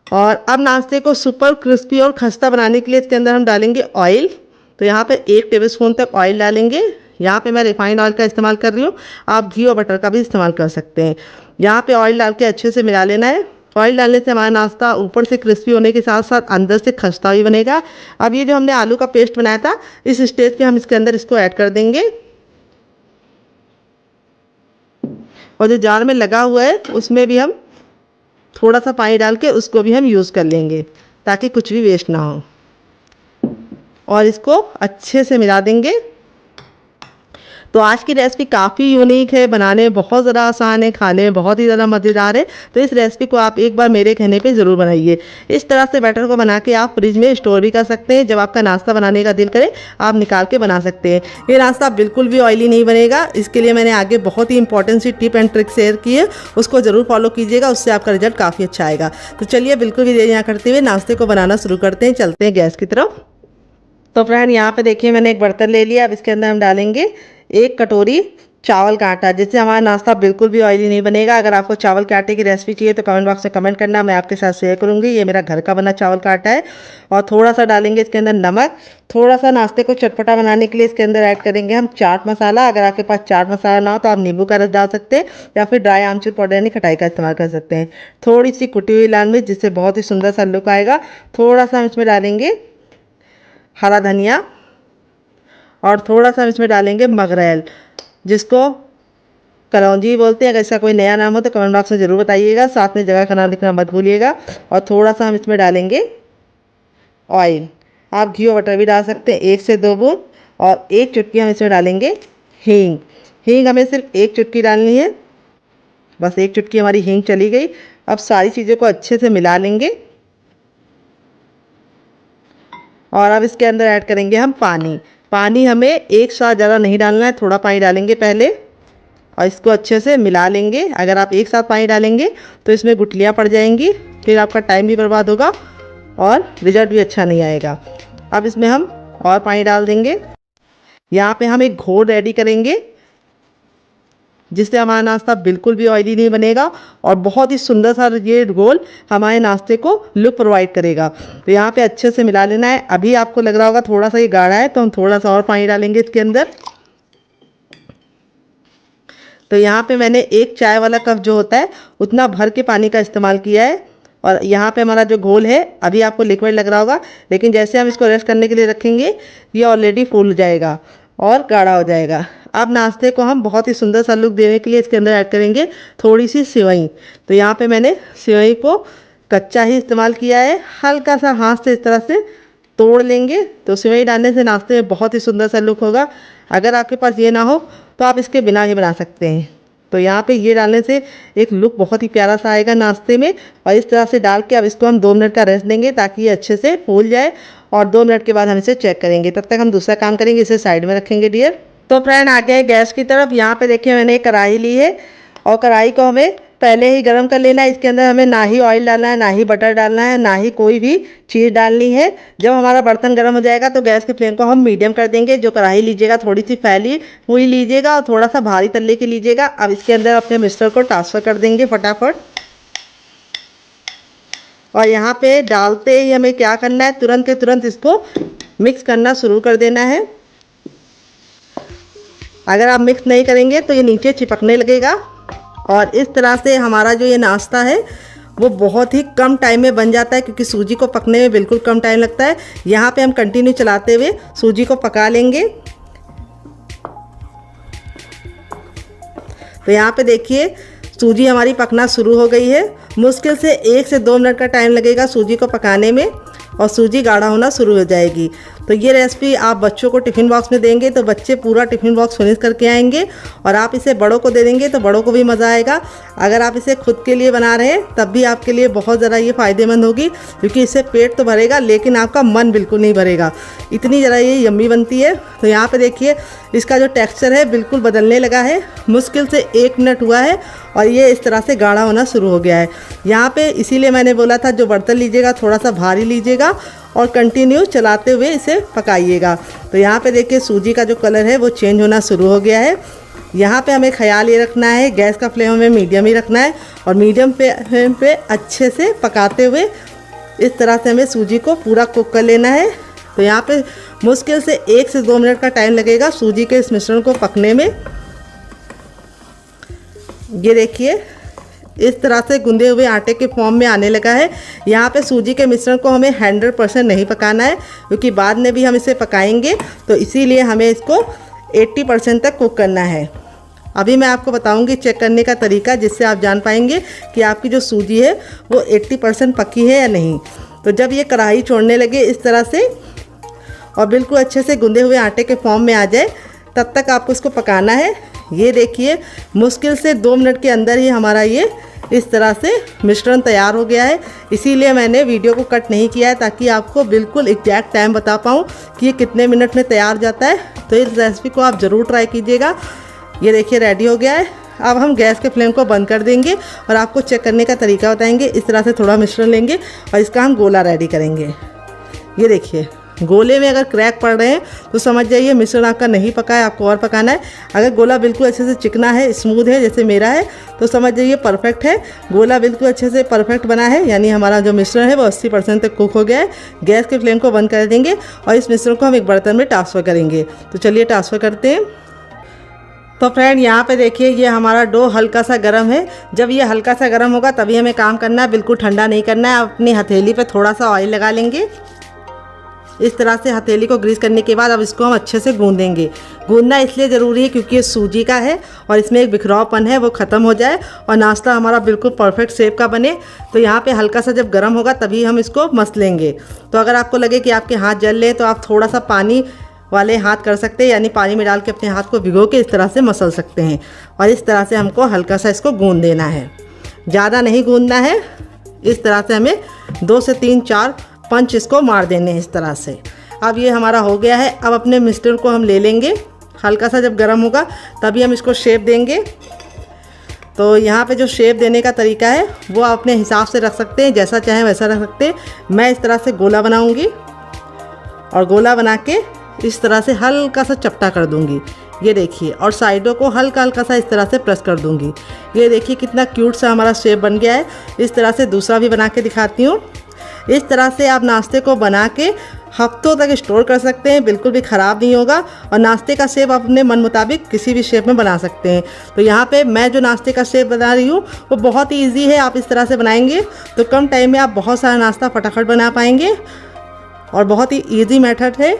और अब नाश्ते को सुपर क्रिस्पी और खस्ता बनाने के लिए इसके अंदर हम डालेंगे ऑयल। तो यहाँ पे 1 टेबलस्पून तक ऑयल डालेंगे। यहाँ पे मैं रिफाइंड ऑयल का इस्तेमाल कर रही हूँ, आप घी और बटर का भी इस्तेमाल कर सकते हैं। यहाँ पे ऑयल डाल के अच्छे से मिला लेना है। ऑयल डालने से हमारा नाश्ता ऊपर से क्रिस्पी होने के साथ साथ अंदर से खस्ता भी बनेगा। अब ये जो हमने आलू का पेस्ट बनाया था, इस स्टेज पे हम इसके अंदर इसको ऐड कर देंगे। और जो जार में लगा हुआ है उसमें भी हम थोड़ा सा पानी डाल के उसको भी हम यूज़ कर लेंगे, ताकि कुछ भी वेस्ट ना हो। और इसको अच्छे से मिला देंगे। तो आज की रेसिपी काफ़ी यूनिक है, बनाने में बहुत ज़्यादा आसान है, खाने में बहुत ही ज़्यादा मज़ेदार है। तो इस रेसिपी को आप एक बार मेरे कहने पे ज़रूर बनाइए। इस तरह से बैटर को बना के आप फ्रिज में स्टोर भी कर सकते हैं, जब आपका नाश्ता बनाने का दिल करे आप निकाल के बना सकते हैं। ये नाश्ता बिल्कुल भी ऑयली नहीं बनेगा, इसके लिए मैंने आगे बहुत ही इंपॉर्टेंट सी टिप एंड ट्रिक शेयर की है, उसको ज़रूर फॉलो कीजिएगा, उससे आपका रिजल्ट काफ़ी अच्छा आएगा। तो चलिए बिल्कुल भी देर यहाँ करते हुए नाश्ते को बनाना शुरू करते हैं, चलते हैं गैस की तरफ। तो फ्रेंड यहाँ पे देखिए मैंने एक बर्तन ले लिया। अब इसके अंदर हम डालेंगे 1 कटोरी चावल का आटा, जिससे हमारा नाश्ता बिल्कुल भी ऑयली नहीं बनेगा। अगर आपको चावल के आटे की रेसिपी चाहिए तो कमेंट बॉक्स में कमेंट करना, मैं आपके साथ शेयर करूंगी। ये मेरा घर का बना चावल का आटा है। और थोड़ा सा डालेंगे इसके अंदर नमक। थोड़ा सा नाश्ते को चटपटा बनाने के लिए इसके अंदर ऐड करेंगे हम चाट मसाला। अगर आपके पास चाट मसाला ना हो तो आप नींबू का रस डाल सकते हैं, या फिर ड्राई आमचूर पाउडर यानी खटाई का इस्तेमाल कर सकते हैं। थोड़ी सी कुटी हुई लाल मिर्च, जिससे बहुत ही सुंदर सा लुक आएगा। थोड़ा सा हम इसमें डालेंगे हरा धनिया और थोड़ा सा हम इसमें डालेंगे मगरेल, जिसको कलौंजी बोलते हैं। अगर इसका कोई नया नाम हो तो कमेंट बॉक्स में ज़रूर बताइएगा, साथ में जगह का नाम लिखना मत भूलिएगा। और थोड़ा सा हम इसमें डालेंगे ऑयल, आप घी और बटर भी डाल सकते हैं, 1 से 2 बूंद। और 1 चुटकी हम इसमें डालेंगे हींग। हींग हमें सिर्फ 1 चुटकी डालनी है, बस 1 चुटकी हमारी हींग चली गई। अब सारी चीज़ों को अच्छे से मिला लेंगे। और अब इसके अंदर ऐड करेंगे हम पानी। पानी हमें एक साथ ज़्यादा नहीं डालना है, थोड़ा पानी डालेंगे पहले और इसको अच्छे से मिला लेंगे। अगर आप एक साथ पानी डालेंगे तो इसमें गुठलियाँ पड़ जाएंगी, फिर आपका टाइम भी बर्बाद होगा और रिजल्ट भी अच्छा नहीं आएगा। अब इसमें हम और पानी डाल देंगे। यहाँ पे हम एक घोल रेडी करेंगे, जिससे हमारा नाश्ता बिल्कुल भी ऑयली नहीं बनेगा और बहुत ही सुंदर सा ये घोल हमारे नाश्ते को लुक प्रोवाइड करेगा। तो यहाँ पे अच्छे से मिला लेना है। अभी आपको लग रहा होगा थोड़ा सा ये गाढ़ा है, तो हम थोड़ा सा और पानी डालेंगे इसके अंदर। तो यहाँ पे मैंने 1 चाय वाला कप जो होता है उतना भर के पानी का इस्तेमाल किया है। और यहाँ पे हमारा जो घोल है अभी आपको लिक्विड लग रहा होगा, लेकिन जैसे हम इसको रेस्ट करने के लिए रखेंगे ये ऑलरेडी फूल जाएगा और गाढ़ा हो जाएगा। अब नाश्ते को हम बहुत ही सुंदर सा लुक देने के लिए इसके अंदर ऐड करेंगे थोड़ी सी सेवई। तो यहाँ पे मैंने सेवई को कच्चा ही इस्तेमाल किया है, हल्का सा हाथ से इस तरह से तोड़ लेंगे तो सेवई डालने से नाश्ते में बहुत ही सुंदर सा लुक होगा। अगर आपके पास ये ना हो तो आप इसके बिना ही बना सकते हैं। तो यहाँ पे ये डालने से एक लुक बहुत ही प्यारा सा आएगा नाश्ते में। और इस तरह से डाल के अब इसको हम 2 मिनट का रेस्ट देंगे ताकि ये अच्छे से फूल जाए, और 2 मिनट के बाद हम इसे चेक करेंगे। तब तक हम दूसरा काम करेंगे, इसे साइड में रखेंगे डियर। तो फ्रेंड आ गए गैस की तरफ। यहाँ पे देखिए मैंने एक कढ़ाई ली है और कढ़ाई को हमें पहले ही गर्म कर लेना है। इसके अंदर हमें ना ही ऑयल डालना है, ना ही बटर डालना है, ना ही कोई भी चीज़ डालनी है। जब हमारा बर्तन गर्म हो जाएगा तो गैस के फ्लेम को हम मीडियम कर देंगे। जो कढ़ाई लीजिएगा थोड़ी सी फैली हुई लीजिएगा और थोड़ा सा भारी तल्ले की लीजिएगा। अब इसके अंदर अपने मिक्सचर को ट्रांसफ़र कर देंगे फटाफट। और यहाँ पे डालते ही हमें क्या करना है, तुरंत के तुरंत इसको मिक्स करना शुरू कर देना है। अगर आप मिक्स नहीं करेंगे तो ये नीचे चिपकने लगेगा। और इस तरह से हमारा जो ये नाश्ता है वो बहुत ही कम टाइम में बन जाता है, क्योंकि सूजी को पकने में बिल्कुल कम टाइम लगता है। यहाँ पे हम कंटिन्यू चलाते हुए सूजी को पका लेंगे। तो यहाँ पे देखिए सूजी हमारी पकना शुरू हो गई है। मुश्किल से 1 से 2 मिनट का टाइम लगेगा सूजी को पकाने में और सूजी गाढ़ा होना शुरू हो जाएगी। तो ये रेसिपी आप बच्चों को टिफ़िन बॉक्स में देंगे तो बच्चे पूरा टिफ़िन बॉक्स फिनिश करके आएंगे, और आप इसे बड़ों को दे देंगे तो बड़ों को भी मज़ा आएगा। अगर आप इसे खुद के लिए बना रहे हैं तब भी आपके लिए बहुत ज़रा ये फ़ायदेमंद होगी, क्योंकि इससे पेट तो भरेगा लेकिन आपका मन बिल्कुल नहीं भरेगा। इतनी ज़रा ये यम्मी बनती है। तो यहाँ पर देखिए इसका जो टेक्स्चर है बिल्कुल बदलने लगा है। मुश्किल से 1 मिनट हुआ है और ये इस तरह से गाढ़ा होना शुरू हो गया है। यहाँ पे इसीलिए मैंने बोला था जो बर्तन लीजिएगा थोड़ा सा भारी लीजिएगा और कंटिन्यू चलाते हुए इसे पकाइएगा। तो यहाँ पे देखिए सूजी का जो कलर है वो चेंज होना शुरू हो गया है। यहाँ पे हमें ख्याल ये रखना है गैस का फ्लेम हमें मीडियम ही रखना है, और मीडियम फ्लेम पे अच्छे से पकाते हुए इस तरह से हमें सूजी को पूरा कुक कर लेना है। तो यहाँ पे मुश्किल से 1 से 2 मिनट का टाइम लगेगा सूजी के इस मिश्रण को पकने में। ये देखिए इस तरह से गूंदे हुए आटे के फॉर्म में आने लगा है। यहाँ पे सूजी के मिश्रण को हमें 100% नहीं पकाना है, क्योंकि बाद में भी हम इसे पकाएंगे, तो इसीलिए हमें इसको 80% तक कुक करना है। अभी मैं आपको बताऊंगी चेक करने का तरीका, जिससे आप जान पाएंगे कि आपकी जो सूजी है वो 80% पकी है या नहीं। तो जब ये कढ़ाई छोड़ने लगे इस तरह से और बिल्कुल अच्छे से गूंदे हुए आटे के फॉर्म में आ जाए, तब तक आपको इसको पकाना है। ये देखिए मुश्किल से 2 मिनट के अंदर ही हमारा ये इस तरह से मिश्रण तैयार हो गया है। इसीलिए मैंने वीडियो को कट नहीं किया है, ताकि आपको बिल्कुल एग्जैक्ट टाइम बता पाऊँ कि ये कितने मिनट में तैयार जाता है। तो इस रेसिपी को आप ज़रूर ट्राई कीजिएगा। ये देखिए रेडी हो गया है। अब हम गैस के फ्लेम को बंद कर देंगे और आपको चेक करने का तरीका बताएंगे। इस तरह से थोड़ा मिश्रण लेंगे और इसका हम गोला रेडी करेंगे। ये देखिए गोले में अगर क्रैक पड़ रहे हैं तो समझ जाइए मिश्रण आपका नहीं पका है, आपको और पकाना है। अगर गोला बिल्कुल अच्छे से चिकना है, स्मूथ है जैसे मेरा है, तो समझ जाइए परफेक्ट है। गोला बिल्कुल अच्छे से परफेक्ट बना है, यानी हमारा जो मिश्रण है वो 80% तक कुक हो गया है। गैस के फ्लेम को बंद कर देंगे और इस मिश्रण को हम एक बर्तन में ट्रांसफ़र करेंगे। तो चलिए ट्रांसफ़र करते हैं। तो फ्रेंड यहाँ पे देखिए ये हमारा डो हल्का सा गर्म है। जब ये हल्का सा गर्म होगा तभी हमें काम करना है, बिल्कुल ठंडा नहीं करना है। अपनी हथेली पे थोड़ा सा ऑयल लगा लेंगे। इस तरह से हथेली को ग्रीस करने के बाद अब इसको हम अच्छे से गूंदेंगे। गूंदना इसलिए ज़रूरी है क्योंकि ये सूजी का है और इसमें एक बिखरावपन है वो ख़त्म हो जाए और नाश्ता हमारा बिल्कुल परफेक्ट शेप का बने। तो यहाँ पे हल्का सा जब गर्म होगा तभी हम इसको मस लेंगे। तो अगर आपको लगे कि आपके हाथ जल ले तो आप थोड़ा सा पानी वाले हाथ कर सकते हैं, यानी पानी में डाल के अपने हाथ को भिगो के इस तरह से मसल सकते हैं। और इस तरह से हमको हल्का सा इसको गूंद देना है, ज़्यादा नहीं गूंदना है। इस तरह से हमें 2 से 3-4 पंच इसको मार देने हैं इस तरह से। अब ये हमारा हो गया है। अब अपने मिक्सचर को हम ले लेंगे, हल्का सा जब गर्म होगा तभी हम इसको शेप देंगे। तो यहाँ पे जो शेप देने का तरीका है वो आप अपने हिसाब से रख सकते हैं, जैसा चाहें वैसा रख सकते हैं। मैं इस तरह से गोला बनाऊँगी और गोला बना के इस तरह से हल्का सा चपटा कर दूँगी। ये देखिए, और साइडों को हल्का हल्का सा इस तरह से प्रेस कर दूँगी। ये देखिए कितना क्यूट सा हमारा शेप बन गया है। इस तरह से दूसरा भी बना के दिखाती हूँ। इस तरह से आप नाश्ते को बना के हफ्तों तक स्टोर कर सकते हैं, बिल्कुल भी ख़राब नहीं होगा। और नाश्ते का शेप आप अपने मन मुताबिक किसी भी शेप में बना सकते हैं। तो यहाँ पे मैं जो नाश्ते का शेप बना रही हूँ वो बहुत ही ईजी है। आप इस तरह से बनाएंगे तो कम टाइम में आप बहुत सारा नाश्ता फटाफट बना पाएंगे और बहुत ही ईजी मेथड है।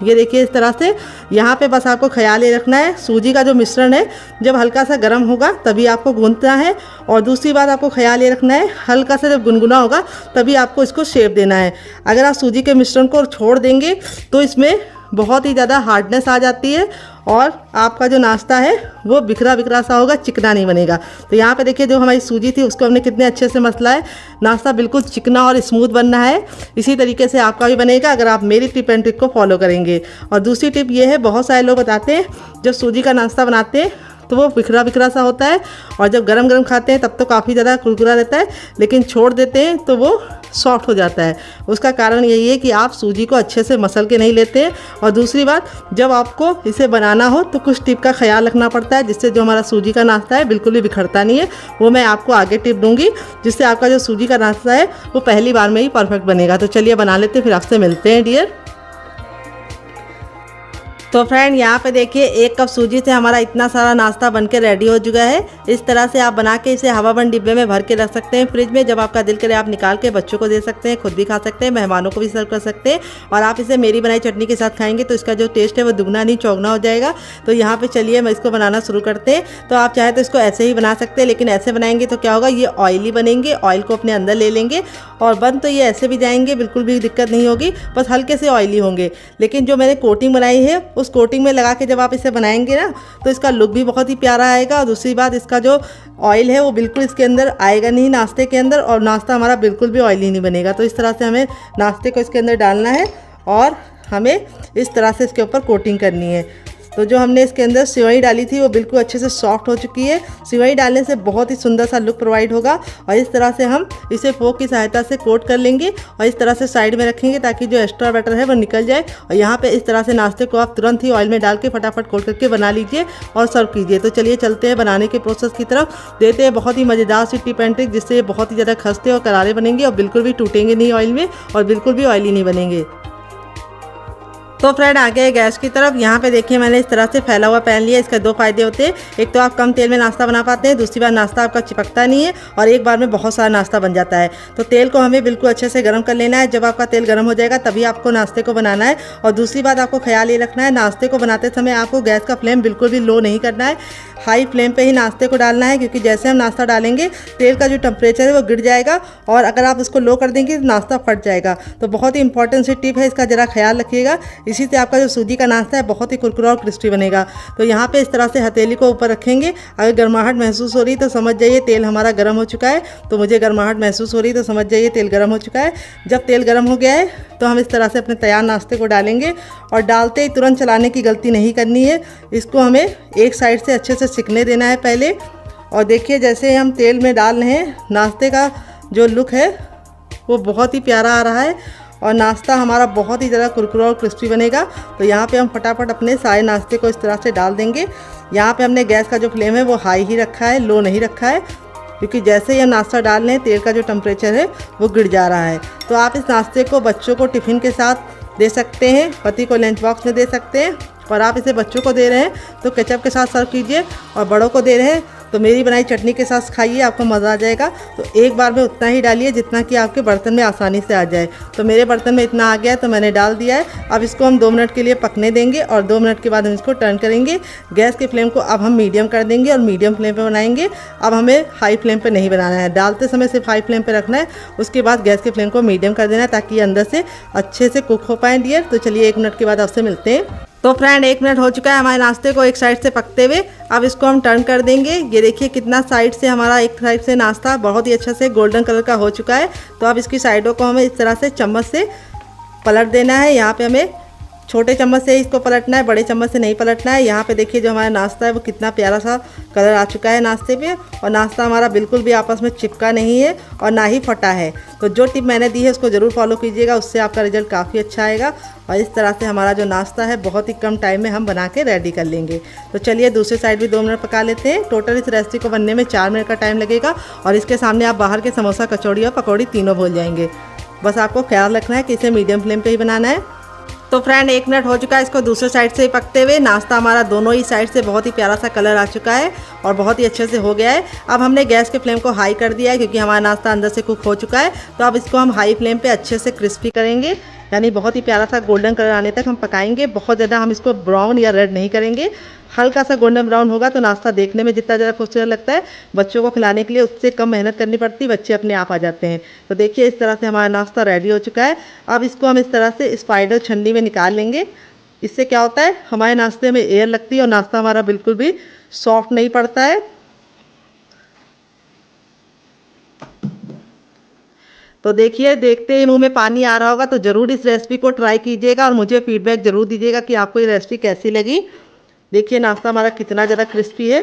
ये देखिए इस तरह से। यहाँ पे बस आपको ख्याल ये रखना है, सूजी का जो मिश्रण है जब हल्का सा गर्म होगा तभी आपको गूंथना है। और दूसरी बात आपको ख्याल ये रखना है, हल्का सा जब गुनगुना होगा तभी आपको इसको शेप देना है। अगर आप सूजी के मिश्रण को छोड़ देंगे तो इसमें बहुत ही ज़्यादा हार्डनेस आ जाती है और आपका जो नाश्ता है वो बिखरा बिखरा सा होगा, चिकना नहीं बनेगा। तो यहाँ पे देखिए जो हमारी सूजी थी उसको हमने कितने अच्छे से मसला है। नाश्ता बिल्कुल चिकना और स्मूथ बनना है। इसी तरीके से आपका भी बनेगा अगर आप मेरी टिप एंड ट्रिक को फॉलो करेंगे। और दूसरी टिप ये है, बहुत सारे लोग बताते हैं जब सूजी का नाश्ता बनाते हैं तो वो बिखरा बिखरा सा होता है और जब गरम गरम खाते हैं तब तो काफ़ी ज़्यादा कुरकुरा रहता है, लेकिन छोड़ देते हैं तो वो सॉफ्ट हो जाता है। उसका कारण यही है कि आप सूजी को अच्छे से मसल के नहीं लेते हैं। और दूसरी बात, जब आपको इसे बनाना हो तो कुछ टिप का ख्याल रखना पड़ता है जिससे जो हमारा सूजी का नाश्ता है बिल्कुल भी बिखरता नहीं है। वो मैं आपको आगे टिप दूंगी जिससे आपका जो सूजी का नाश्ता है वो पहली बार में ही परफेक्ट बनेगा। तो चलिए बना लेते हैं, फिर आपसे मिलते हैं डियर। तो फ्रेंड यहाँ पे देखिए 1 कप सूजी से हमारा इतना सारा नाश्ता बनके रेडी हो चुका है। इस तरह से आप बना के इसे हवाबंद डिब्बे में भर के रख सकते हैं फ्रिज में। जब आपका दिल करे आप निकाल के बच्चों को दे सकते हैं, खुद भी खा सकते हैं, मेहमानों को भी सर्व कर सकते हैं। और आप इसे मेरी बनाई चटनी के साथ खाएंगे तो इसका जो टेस्ट है वो दुगना नहीं चौगुना हो जाएगा। तो यहाँ पर चलिए मैं इसको बनाना शुरू करते हैं। तो आप चाहे तो इसको ऐसे ही बना सकते हैं, लेकिन ऐसे बनाएंगे तो क्या होगा, ये ऑयली बनेंगे, ऑयल को अपने अंदर ले लेंगे और बन तो ये ऐसे भी जाएंगे, बिल्कुल भी दिक्कत नहीं होगी, बस हल्के से ऑयली होंगे। लेकिन जो मैंने कोटिंग बनाई है उस कोटिंग में लगा जब आप इसे बनाएंगे ना तो इसका लुक भी बहुत ही प्यारा आएगा। और दूसरी बात, इसका जो ऑयल है वो बिल्कुल इसके अंदर आएगा नहीं नाश्ते के अंदर, और नाश्ता हमारा बिल्कुल भी ऑयली नहीं बनेगा। तो इस तरह से हमें नाश्ते को इसके अंदर डालना है और हमें इस तरह से इसके ऊपर कोटिंग करनी है। तो जो हमने इसके अंदर सेवई डाली थी वो बिल्कुल अच्छे से सॉफ्ट हो चुकी है। सेवई डालने से बहुत ही सुंदर सा लुक प्रोवाइड होगा। और इस तरह से हम इसे फोक की सहायता से कोट कर लेंगे और इस तरह से साइड में रखेंगे ताकि जो एक्स्ट्रा बैटर है वो निकल जाए। और यहाँ पे इस तरह से नाश्ते को आप तुरंत ही ऑयल में डाल के फटाफट कोट करके बना लीजिए और सर्व कीजिए। तो चलिए चलते हैं बनाने के प्रोसेस की तरफ। देते हैं बहुत ही मज़ेदार सी टिप एंड ट्रिक जिससे ये बहुत ही ज़्यादा खस्ते और करारे बनेंगे और बिल्कुल भी टूटेंगे नहीं ऑयल में और बिल्कुल भी ऑयली नहीं बनेंगे। तो फ्रेंड आ गए गैस की तरफ। यहाँ पे देखिए मैंने इस तरह से फैला हुआ पैन लिया। इसके 2 फायदे होते हैं, एक तो आप कम तेल में नाश्ता बना पाते हैं, दूसरी बार नाश्ता आपका चिपकता नहीं है और एक बार में बहुत सारा नाश्ता बन जाता है। तो तेल को हमें बिल्कुल अच्छे से गर्म कर लेना है। जब आपका तेल गर्म हो जाएगा तभी आपको नाश्ते को बनाना है। और दूसरी बात आपको ख्याल ये रखना है, नाश्ते को बनाते समय आपको गैस का फ्लेम बिल्कुल भी लो नहीं करना है, हाई फ्लेम पे ही नाश्ते को डालना है, क्योंकि जैसे हम नाश्ता डालेंगे तेल का जो टेम्परेचर है वो गिर जाएगा और अगर आप उसको लो कर देंगे तो नाश्ता फट जाएगा। तो बहुत ही इंपॉर्टेंट सी टिप है, इसका ज़रा ख्याल रखिएगा। इसी से आपका जो सूजी का नाश्ता है बहुत ही कुरकुरा और क्रिस्पी बनेगा। तो यहाँ पे इस तरह से हथेली को ऊपर रखेंगे। अगर गर्माहट महसूस हो रही तो समझ जाइए तेल हमारा गर्म हो चुका है। तो मुझे गर्माहट महसूस हो रही तो समझ जाइए तेल गर्म हो चुका है। जब तेल गर्म हो गया है तो हम इस तरह से अपने तैयार नाश्ते को डालेंगे और डालते ही तुरंत चलाने की गलती नहीं करनी है। इसको हमें एक साइड से अच्छे से सिकने देना है पहले। और देखिए जैसे हम तेल में डाल रहे हैं, नाश्ते का जो लुक है वो बहुत ही प्यारा आ रहा है और नाश्ता हमारा बहुत ही ज़्यादा कुरकुरा और क्रिस्पी बनेगा। तो यहाँ पे हम फटाफट अपने सारे नाश्ते को इस तरह से डाल देंगे। यहाँ पे हमने गैस का जो फ्लेम है वो हाई ही रखा है, लो नहीं रखा है, क्योंकि जैसे ही हम नाश्ता डाल रहे हैं तेल का जो टेम्परेचर है वो गिर जा रहा है। तो आप इस नाश्ते को बच्चों को टिफ़िन के साथ दे सकते हैं, पति को लंच बॉक्स में दे सकते हैं, और आप इसे बच्चों को दे रहे हैं तो केचप के साथ सर्व कीजिए, और बड़ों को दे रहे हैं तो मेरी बनाई चटनी के साथ खाइए, आपको मज़ा आ जाएगा। तो एक बार में उतना ही डालिए जितना कि आपके बर्तन में आसानी से आ जाए। तो मेरे बर्तन में इतना आ गया है तो मैंने डाल दिया है। अब इसको हम 2 मिनट के लिए पकने देंगे और 2 मिनट के बाद हम इसको टर्न करेंगे। गैस के फ्लेम को अब हम मीडियम कर देंगे और मीडियम फ्लेम पे बनाएंगे। अब हमें हाई फ्लेम पे नहीं बनाना है, डालते समय सिर्फ हाई फ्लेम पे रखना है, उसके बाद गैस के फ्लेम को मीडियम कर देना है ताकि ये अंदर से अच्छे से कुक हो पाए डियर। तो चलिए 1 मिनट के बाद आपसे मिलते हैं। तो फ्रेंड 1 मिनट हो चुका है हमारे नाश्ते को एक साइड से पकते हुए। अब इसको हम टर्न कर देंगे। ये देखिए कितना साइड से हमारा एक साइड से नाश्ता बहुत ही अच्छा से गोल्डन कलर का हो चुका है। तो अब इसकी साइडों को हमें इस तरह से चम्मच से पलट देना है। यहाँ पे हमें छोटे चम्मच से इसको पलटना है, बड़े चम्मच से नहीं पलटना है। यहाँ पे देखिए जो हमारा नाश्ता है वो कितना प्यारा सा कलर आ चुका है नाश्ते पे, और नाश्ता हमारा बिल्कुल भी आपस में चिपका नहीं है और ना ही फटा है। तो जो टिप मैंने दी है उसको ज़रूर फॉलो कीजिएगा, उससे आपका रिजल्ट काफ़ी अच्छा आएगा। और इस तरह से हमारा जो नाश्ता है बहुत ही कम टाइम में हम बना के रेडी कर लेंगे। तो चलिए दूसरी साइड भी 2 मिनट पका लेते हैं। टोटल इस रेसिपी को बनने में 4 मिनट का टाइम लगेगा और इसके सामने आप बाहर के समोसा, कचौड़ी और पकौड़ी तीनों भूल जाएंगे। बस आपको ख्याल रखना है कि इसे मीडियम फ्लेम पे ही बनाना है। तो फ्रेंड 1 मिनट हो चुका है इसको दूसरे साइड से ही पकते हुए। नाश्ता हमारा दोनों ही साइड से बहुत ही प्यारा सा कलर आ चुका है और बहुत ही अच्छे से हो गया है। अब हमने गैस के फ्लेम को हाई कर दिया है क्योंकि हमारा नाश्ता अंदर से कुक हो चुका है। तो अब इसको हम हाई फ्लेम पे अच्छे से क्रिस्पी करेंगे, यानी बहुत ही प्यारा सा गोल्डन कलर आने तक हम पकाएंगे। बहुत ज़्यादा हम इसको ब्राउन या रेड नहीं करेंगे, हल्का सा गोल्डन ब्राउन होगा तो नाश्ता देखने में जितना ज़्यादा खूबसूरत लगता है, बच्चों को खिलाने के लिए उससे कम मेहनत करनी पड़ती, बच्चे अपने आप आ जाते हैं। तो देखिए इस तरह से हमारा नाश्ता रेडी हो चुका है। अब इसको हम इस तरह से स्पाइडर छन्नी में निकाल लेंगे। इससे क्या होता है, हमारे नाश्ते में एयर लगती है और नाश्ता हमारा बिल्कुल भी सॉफ्ट नहीं पड़ता है। तो देखिए देखते ही मुंह में पानी आ रहा होगा, तो ज़रूर इस रेसिपी को ट्राई कीजिएगा और मुझे फीडबैक ज़रूर दीजिएगा कि आपको ये रेसिपी कैसी लगी। देखिए नाश्ता हमारा कितना ज़्यादा क्रिस्पी है।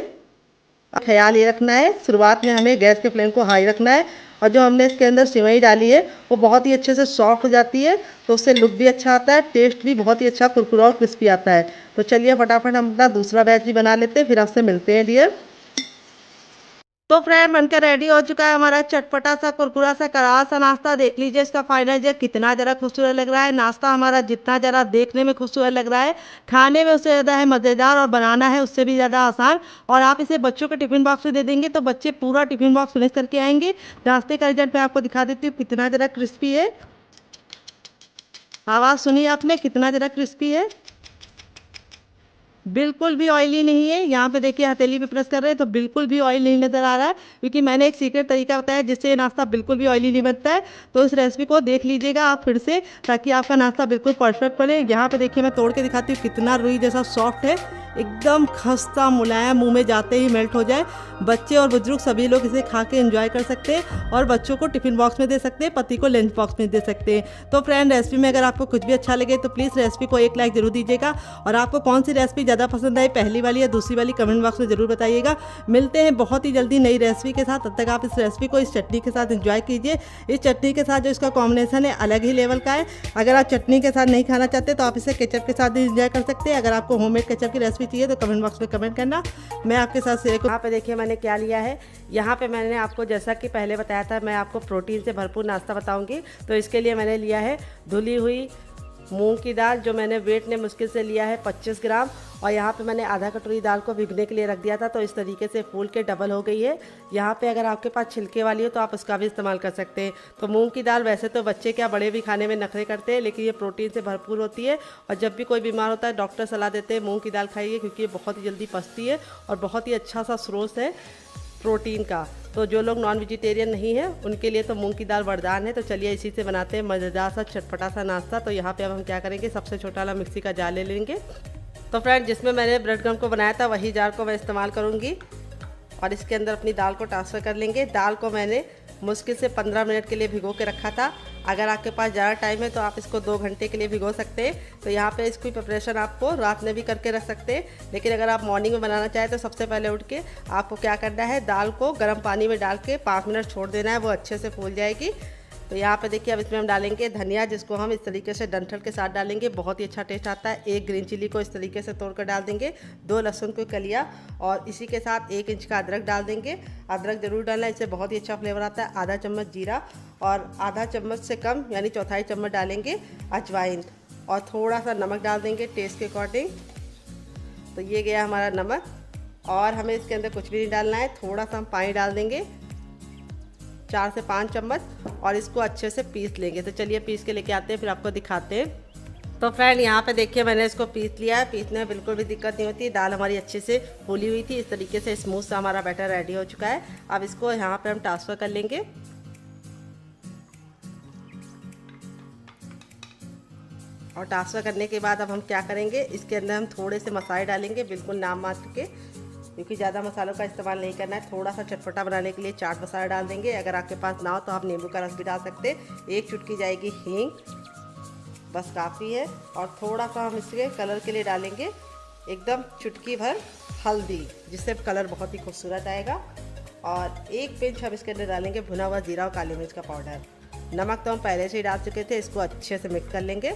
ख्याल ये रखना है शुरुआत में हमें गैस के फ्लेम को हाई रखना है, और जो हमने इसके अंदर सिवई डाली है वो बहुत ही अच्छे से सॉफ्ट हो जाती है, तो उससे लुक भी अच्छा आता है, टेस्ट भी बहुत ही अच्छा कुरकुरा और क्रिस्पी आता है। तो चलिए फटाफट हम अपना दूसरा बैच भी बना लेते हैं, फिर आपसे मिलते हैं डियर। तो फ्रेंड बनकर रेडी हो चुका है हमारा चटपटा सा कुरकुरा सा करारा सा नाश्ता। देख लीजिए इसका फाइनल जो कितना ज़रा खूबसूरत लग रहा है। नाश्ता हमारा जितना ज़रा देखने में खूबसूरत लग रहा है, खाने में उससे ज़्यादा है मज़ेदार, और बनाना है उससे भी ज़्यादा आसान। और आप इसे बच्चों के टिफिन बॉक्स में दे देंगे तो बच्चे पूरा टिफिन बॉक्स फिनिश करके आएंगे। नाश्ते का रिजल्ट मैं आपको दिखा देती हूँ कितना ज़रा क्रिस्पी है। आवाज़ सुनिए आपने, कितना ज़रा क्रिस्पी है, बिल्कुल भी ऑयली नहीं है। यहाँ पे देखिए हथेली पे प्रेस कर रहे हैं तो बिल्कुल भी ऑयल नहीं नज़र आ रहा है, क्योंकि मैंने एक सीक्रेट तरीका बताया जिससे ये नाश्ता बिल्कुल भी ऑयली नहीं बनता है। तो इस रेसिपी को देख लीजिएगा आप फिर से, ताकि आपका नाश्ता बिल्कुल परफेक्ट बने। यहाँ पे देखिए मैं तोड़ के दिखाती हूँ कितना रुई जैसा सॉफ्ट है, एकदम खस्ता मुलायम, मुंह में जाते ही मेल्ट हो जाए। बच्चे और बुजुर्ग सभी लोग इसे खा के एंजॉय कर सकते हैं, और बच्चों को टिफिन बॉक्स में दे सकते हैं, पति को लंच बॉक्स में दे सकते हैं। तो फ्रेंड रेसिपी में अगर आपको कुछ भी अच्छा लगे तो प्लीज़ रेसिपी को एक लाइक जरूर दीजिएगा, और आपको कौन सी रेसिपी ज़्यादा पसंद आई, पहली वाली या दूसरी वाली, कमेंट बॉक्स में जरूर बताइएगा। मिलते हैं बहुत ही जल्दी नई रेसिपी के साथ, तब तक आप इस रेसिपी को इस चटनी के साथ एंजॉय कीजिए। इस चटनी के साथ जो इसका कॉम्बिनेशन है अलग ही लेवल का है। अगर आप चटनी के साथ नहीं खाना चाहते तो आप इसे केचप के साथ भी एंजॉय कर सकते हैं। अगर आपको होममेड केचप की रेसिपी चाहिए तो कमेंट बॉक्स में कमेंट करना, मैं आपके साथ शेयर करूँ। यहाँ पे देखिए मैंने क्या लिया है। यहाँ पे मैंने आपको जैसा कि पहले बताया था, मैं आपको प्रोटीन से भरपूर नाश्ता बताऊंगी। तो इसके लिए मैंने लिया है धुली हुई मूंग की दाल, जो मैंने वेट ने मुश्किल से लिया है 25 ग्राम, और यहाँ पे मैंने आधा कटोरी दाल को भिगने के लिए रख दिया था, तो इस तरीके से फूल के डबल हो गई है। यहाँ पे अगर आपके पास छिलके वाली हो तो आप उसका भी इस्तेमाल कर सकते हैं। तो मूंग की दाल वैसे तो बच्चे क्या बड़े भी खाने में नखरे करते हैं, लेकिन ये प्रोटीन से भरपूर होती है, और जब भी कोई बीमार होता है डॉक्टर सलाह देते हैं मूँग की दाल खाइए, क्योंकि ये बहुत ही जल्दी पचती है और बहुत ही अच्छा सा स्रोत है प्रोटीन का। तो जो लोग नॉन वेजिटेरियन नहीं है उनके लिए तो मूंग की दाल वरदान है। तो चलिए इसी से बनाते हैं मज़ेदार सा चटपटा सा नाश्ता। तो यहाँ पे अब हम क्या करेंगे, सबसे छोटा वाला मिक्सी का जार ले लेंगे। तो फ्रेंड जिसमें मैंने ब्रेड क्रम्ब को बनाया था वही जार को मैं इस्तेमाल करूँगी, और इसके अंदर अपनी दाल को ट्रांसफ़र कर लेंगे। दाल को मैंने मुश्किल से 15 मिनट के लिए भिगो के रखा था। अगर आपके पास ज़्यादा टाइम है तो आप इसको 2 घंटे के लिए भिगो सकते हैं। तो यहाँ पे इसकी प्रिपरेशन आपको रात में भी करके रख सकते हैं, लेकिन अगर आप मॉर्निंग में बनाना चाहें तो सबसे पहले उठ के आपको क्या करना है, दाल को गर्म पानी में डाल के 5 मिनट छोड़ देना है, वो अच्छे से फूल जाएगी। तो यहाँ पे देखिए अब इसमें हम डालेंगे धनिया, जिसको हम इस तरीके से डंठल के साथ डालेंगे, बहुत ही अच्छा टेस्ट आता है। 1 ग्रीन चिली को इस तरीके से तोड़ कर डाल देंगे, 2 लहसुन की कलियाँ, और इसी के साथ 1 इंच का अदरक डाल देंगे। अदरक ज़रूर डालना, इससे बहुत ही अच्छा फ्लेवर आता है। आधा चम्मच जीरा, और आधा चम्मच से कम यानी चौथाई चम्मच डालेंगे अजवाइन, और थोड़ा सा नमक डाल देंगे टेस्ट के अकॉर्डिंग। तो ये गया हमारा नमक, और हमें इसके अंदर कुछ भी नहीं डालना है। थोड़ा सा हम पानी डाल देंगे, 4 से 5 चम्मच, और इसको अच्छे से पीस लेंगे। तो चलिए पीस के लेके आते हैं, फिर आपको दिखाते हैं। तो फ्रेंड यहाँ पे देखिए मैंने इसको पीस लिया है। पीसने में बिल्कुल भी दिक्कत नहीं होती, दाल हमारी अच्छे से फूली हुई थी। इस तरीके से स्मूथ सा हमारा बैटर रेडी हो चुका है। अब इसको यहाँ पे हम ट्रांसफ़र कर लेंगे। और ट्रांसफ़र करने के बाद अब हम क्या करेंगे, इसके अंदर हम थोड़े से मसाले डालेंगे, बिल्कुल नाम मात्र के, क्योंकि ज़्यादा मसालों का इस्तेमाल नहीं करना है। थोड़ा सा चटपटा बनाने के लिए चाट मसाला डाल देंगे। अगर आपके पास ना हो तो आप नींबू का रस भी डाल सकते हैं। 1 चुटकी जाएगी हींग, बस काफ़ी है। और थोड़ा सा हम इसके कलर के लिए डालेंगे एकदम चुटकी भर हल्दी, जिससे कलर बहुत ही खूबसूरत आएगा। और 1 पिंच हम इसके अंदर डालेंगे भुना हुआ जीरा और काली मिर्च का पाउडर। नमक तो हम पहले से ही डाल चुके थे। इसको अच्छे से मिक्स कर लेंगे,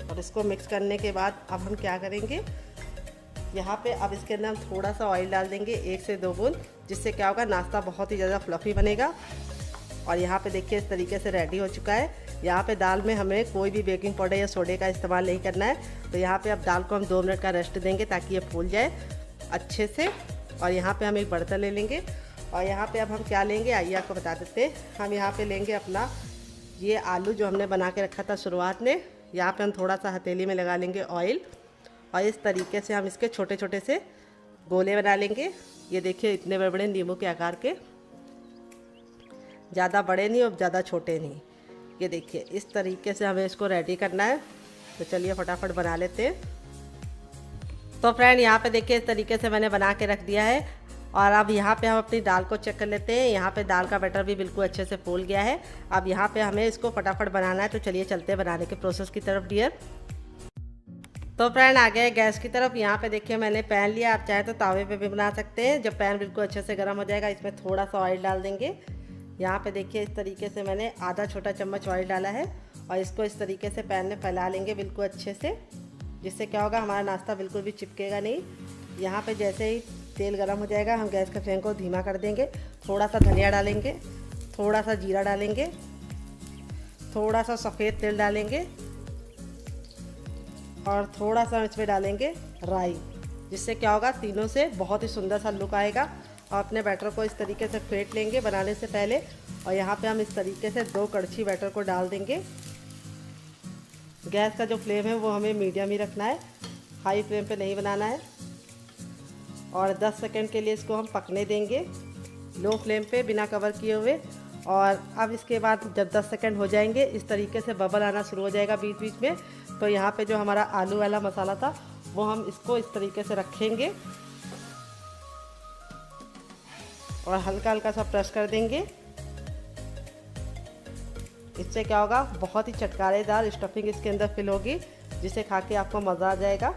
और इसको मिक्स करने के बाद अब हम क्या करेंगे, यहाँ पे अब इसके अंदर हम थोड़ा सा ऑयल डाल देंगे, 1 से 2 बूंद, जिससे क्या होगा, नाश्ता बहुत ही ज़्यादा फ्लफ़ी बनेगा। और यहाँ पे देखिए इस तरीके से रेडी हो चुका है। यहाँ पे दाल में हमें कोई भी बेकिंग पाउडर या सोडे का इस्तेमाल नहीं करना है। तो यहाँ पे अब दाल को हम 2 मिनट का रेस्ट देंगे ताकि ये फूल जाए अच्छे से। और यहाँ पे हम एक बर्तन ले लेंगे और यहाँ पे अब हम क्या लेंगे आइए आपको बता देते हैं। हम यहाँ पे लेंगे अपना ये आलू जो हमने बना के रखा था शुरुआत में। यहाँ पे हम थोड़ा सा हथेली में लगा लेंगे ऑयल और इस तरीके से हम इसके छोटे छोटे से गोले बना लेंगे। ये देखिए इतने बड़े बड़े नींबू के आकार के, ज़्यादा बड़े नहीं और ज़्यादा छोटे नहीं। ये देखिए इस तरीके से हमें इसको रेडी करना है। तो चलिए फटाफट बना लेते हैं। तो फ्रेंड यहाँ पे देखिए इस तरीके से मैंने बना के रख दिया है। और अब यहाँ पे हम अपनी दाल को चेक कर लेते हैं। यहाँ पे दाल का बैटर भी बिल्कुल अच्छे से फूल गया है। अब यहाँ पे हमें इसको फटाफट बनाना है। तो चलिए चलते हैं बनाने के प्रोसेस की तरफ डियर। तो फ्रेंड आ गए गैस की तरफ। यहाँ पे देखिए मैंने पैन लिया, आप चाहे तो तावे पे भी बना सकते हैं। जब पैन बिल्कुल अच्छे से गर्म हो जाएगा इसमें थोड़ा सा ऑयल डाल देंगे। यहाँ पे देखिए इस तरीके से मैंने आधा छोटा चम्मच ऑयल डाला है और इसको इस तरीके से पैन में फैला लेंगे बिल्कुल अच्छे से, जिससे क्या होगा हमारा नाश्ता बिल्कुल भी चिपकेगा नहीं। यहाँ पे जैसे ही तेल गर्म हो जाएगा हम गैस के फ्लेम को धीमा कर देंगे। थोड़ा सा धनिया डालेंगे, थोड़ा सा जीरा डालेंगे, थोड़ा सा सफ़ेद तेल डालेंगे और थोड़ा सा इसमें डालेंगे राई, जिससे क्या होगा तीनों से बहुत ही सुंदर सा लुक आएगा। और अपने बैटर को इस तरीके से फेंट लेंगे बनाने से पहले। और यहाँ पे हम इस तरीके से 2 कड़छी बैटर को डाल देंगे। गैस का जो फ्लेम है वो हमें मीडियम ही रखना है, हाई फ्लेम पे नहीं बनाना है। और 10 सेकंड के लिए इसको हम पकने देंगे लो फ्लेम पे बिना कवर किए हुए। और अब इसके बाद जब 10 सेकंड हो जाएंगे इस तरीके से बबल आना शुरू हो जाएगा बीच बीच में। तो यहाँ पे जो हमारा आलू वाला मसाला था वो हम इसको इस तरीके से रखेंगे और हल्का हल्का सा प्रेस कर देंगे। इससे क्या होगा बहुत ही चटकारेदार स्टफिंग इसके अंदर फिल होगी, जिसे खा के आपको मज़ा आ जाएगा।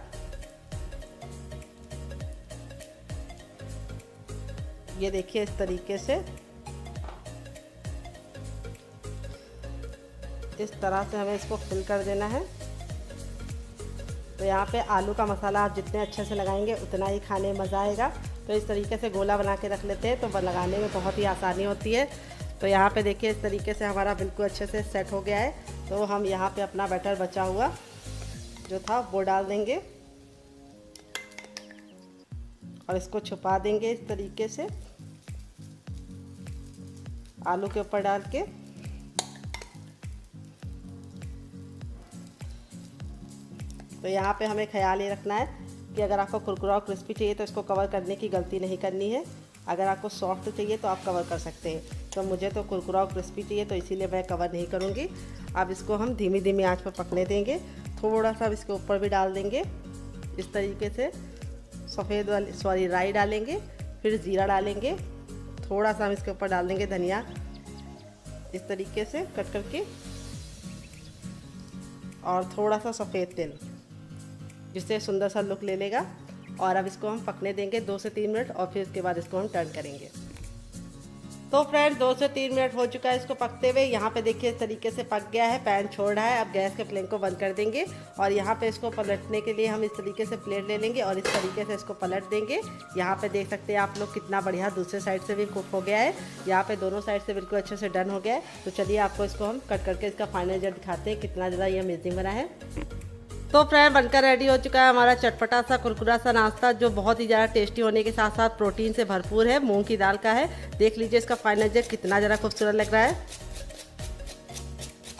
ये देखिए इस तरीके से, इस तरह से हमें इसको फिल कर देना है। तो यहाँ पे आलू का मसाला आप जितने अच्छे से लगाएंगे उतना ही खाने में मज़ा आएगा। तो इस तरीके से गोला बना के रख लेते हैं तो लगाने में बहुत ही आसानी होती है। तो यहाँ पे देखिए इस तरीके से हमारा बिल्कुल अच्छे से सेट हो गया है। तो हम यहाँ पे अपना बैटर बचा हुआ जो था वो डाल देंगे और इसको छुपा देंगे इस तरीके से आलू के ऊपर डाल के। तो यहाँ पे हमें ख्याल ये रखना है कि अगर आपको कुरकुरा और क्रिस्पी चाहिए तो इसको कवर करने की गलती नहीं करनी है। अगर आपको सॉफ्ट चाहिए तो आप कवर कर सकते हैं। तो मुझे तो कुरकुरा और क्रिस्पी चाहिए तो इसीलिए मैं कवर नहीं करूँगी। अब इसको हम धीमी धीमी आंच पर पकने देंगे। थोड़ा सा इसके ऊपर भी डाल देंगे इस तरीके से सफ़ेद वाली राई डालेंगे, फिर ज़ीरा डालेंगे, थोड़ा सा हम इसके ऊपर डाल देंगे धनिया इस तरीके से कट करके, और थोड़ा सा सफ़ेद तेल, जिससे सुंदर सा लुक ले लेगा। और अब इसको हम पकने देंगे 2 से 3 मिनट और फिर उसके बाद इसको हम टर्न करेंगे। तो फ्रेंड 2 से 3 मिनट हो चुका है इसको पकते हुए। यहाँ पे देखिए इस तरीके से पक गया है, पैन छोड़ रहा है। अब गैस के फ्लेम को बंद कर देंगे और यहाँ पे इसको पलटने के लिए हम इस तरीके से प्लेट ले लेंगे और इस तरीके से इसको पलट देंगे। यहाँ पे देख सकते हैं आप लोग कितना बढ़िया दूसरे साइड से भी कुक हो गया है। यहाँ पे दोनों साइड से बिल्कुल अच्छे से डन हो गया है। तो चलिए आपको इसको हम कट करके इसका फाइनल रिजल्ट दिखाते हैं कितना ज़्यादा ये अमेजिंग बना है। तो फ्रेंड बनकर रेडी हो चुका है हमारा चटपटा सा कुरकुरा सा नाश्ता, जो बहुत ही ज़्यादा टेस्टी होने के साथ साथ प्रोटीन से भरपूर है। मूंग की दाल का है। देख लीजिए इसका फाइनल रिजल्ट कितना ज़्यादा खूबसूरत लग रहा है,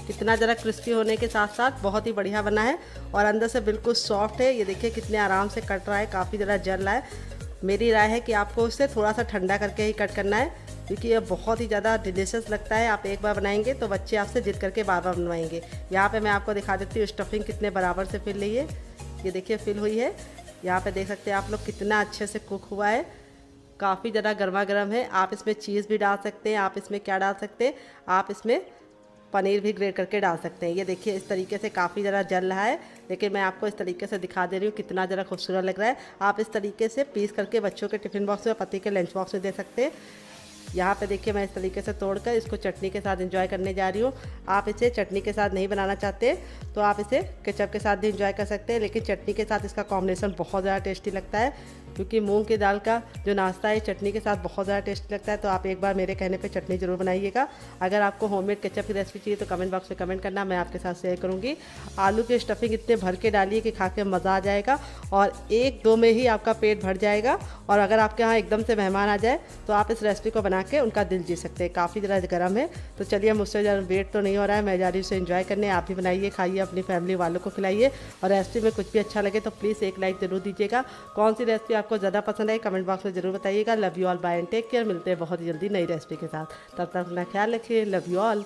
कितना ज़रा क्रिस्पी होने के साथ साथ बहुत ही बढ़िया बना है और अंदर से बिल्कुल सॉफ्ट है। ये देखिए कितने आराम से कट रहा है, काफ़ी ज़रा जल रहा है। मेरी राय है कि आपको इसे थोड़ा सा ठंडा करके ही कट करना है, क्योंकि ये बहुत ही ज़्यादा डिलीशियस लगता है। आप एक बार बनाएंगे तो बच्चे आपसे जिद करके बार बार बनवाएंगे। यहाँ पे मैं आपको दिखा देती हूँ स्टफिंग कितने बराबर से फिल हुई है। ये देखिए फिल हुई है। यहाँ पे देख सकते हैं आप लोग कितना अच्छे से कुक हुआ है, काफ़ी ज़्यादा गर्मा गर्म है। आप इसमें चीज़ भी डाल सकते हैं, आप इसमें क्या डाल सकते हैं, आप इसमें पनीर भी ग्रेट करके डाल सकते हैं। ये देखिए इस तरीके से काफ़ी ज़रा जल रहा है, लेकिन मैं आपको इस तरीके से दिखा दे रही हूँ कितना ज़रा खूबसूरत लग रहा है। आप इस तरीके से पीस करके बच्चों के टिफ़िन बॉक्स में, पति के लंच बॉक्स में दे सकते हैं। यहाँ पे देखिए मैं इस तरीके से तोड़कर इसको चटनी के साथ एंजॉय करने जा रही हूँ। आप इसे चटनी के साथ नहीं बनाना चाहते तो आप इसे केचप के साथ भी एंजॉय कर सकते हैं, लेकिन चटनी के साथ इसका कॉम्बिनेशन बहुत ज़्यादा टेस्टी लगता है। क्योंकि मूंग की दाल का जो नाश्ता है चटनी के साथ बहुत ज़्यादा टेस्टी लगता है। तो आप एक बार मेरे कहने पे चटनी ज़रूर बनाइएगा। अगर आपको होममेड केचप की रेसिपी चाहिए तो कमेंट बॉक्स में कमेंट करना, मैं आपके साथ शेयर करूँगी। आलू की स्टफिंग इतने भर के डालिए कि खा के मज़ा आ जाएगा और 1-2 में ही आपका पेट भर जाएगा। और अगर आपके यहाँ एकदम से मेहमान आ जाए तो आप इस रेसिपी को बना के उनका दिल जीत सकते हैं। काफ़ी ज़्यादा गर्म है, तो चलिए मुझसे ज़्यादा वेट तो नहीं हो रहा है, मैं जा रही हूँ उसे एंजॉय करने। आप भी बनाइए, खाइए, अपनी फैमिली वालों को खिलाइए। और रेसिपी में कुछ भी अच्छा लगे तो प्लीज़ एक लाइक ज़रूर दीजिएगा। कौन सी रेसिपी आपको ज़्यादा पसंद है कमेंट बॉक्स में ज़रूर बताइएगा। Love you all, bye and take care. मिलते हैं बहुत जल्दी नई रेसिपी के साथ, तब तक अपना ख्याल रखिए। Love you all.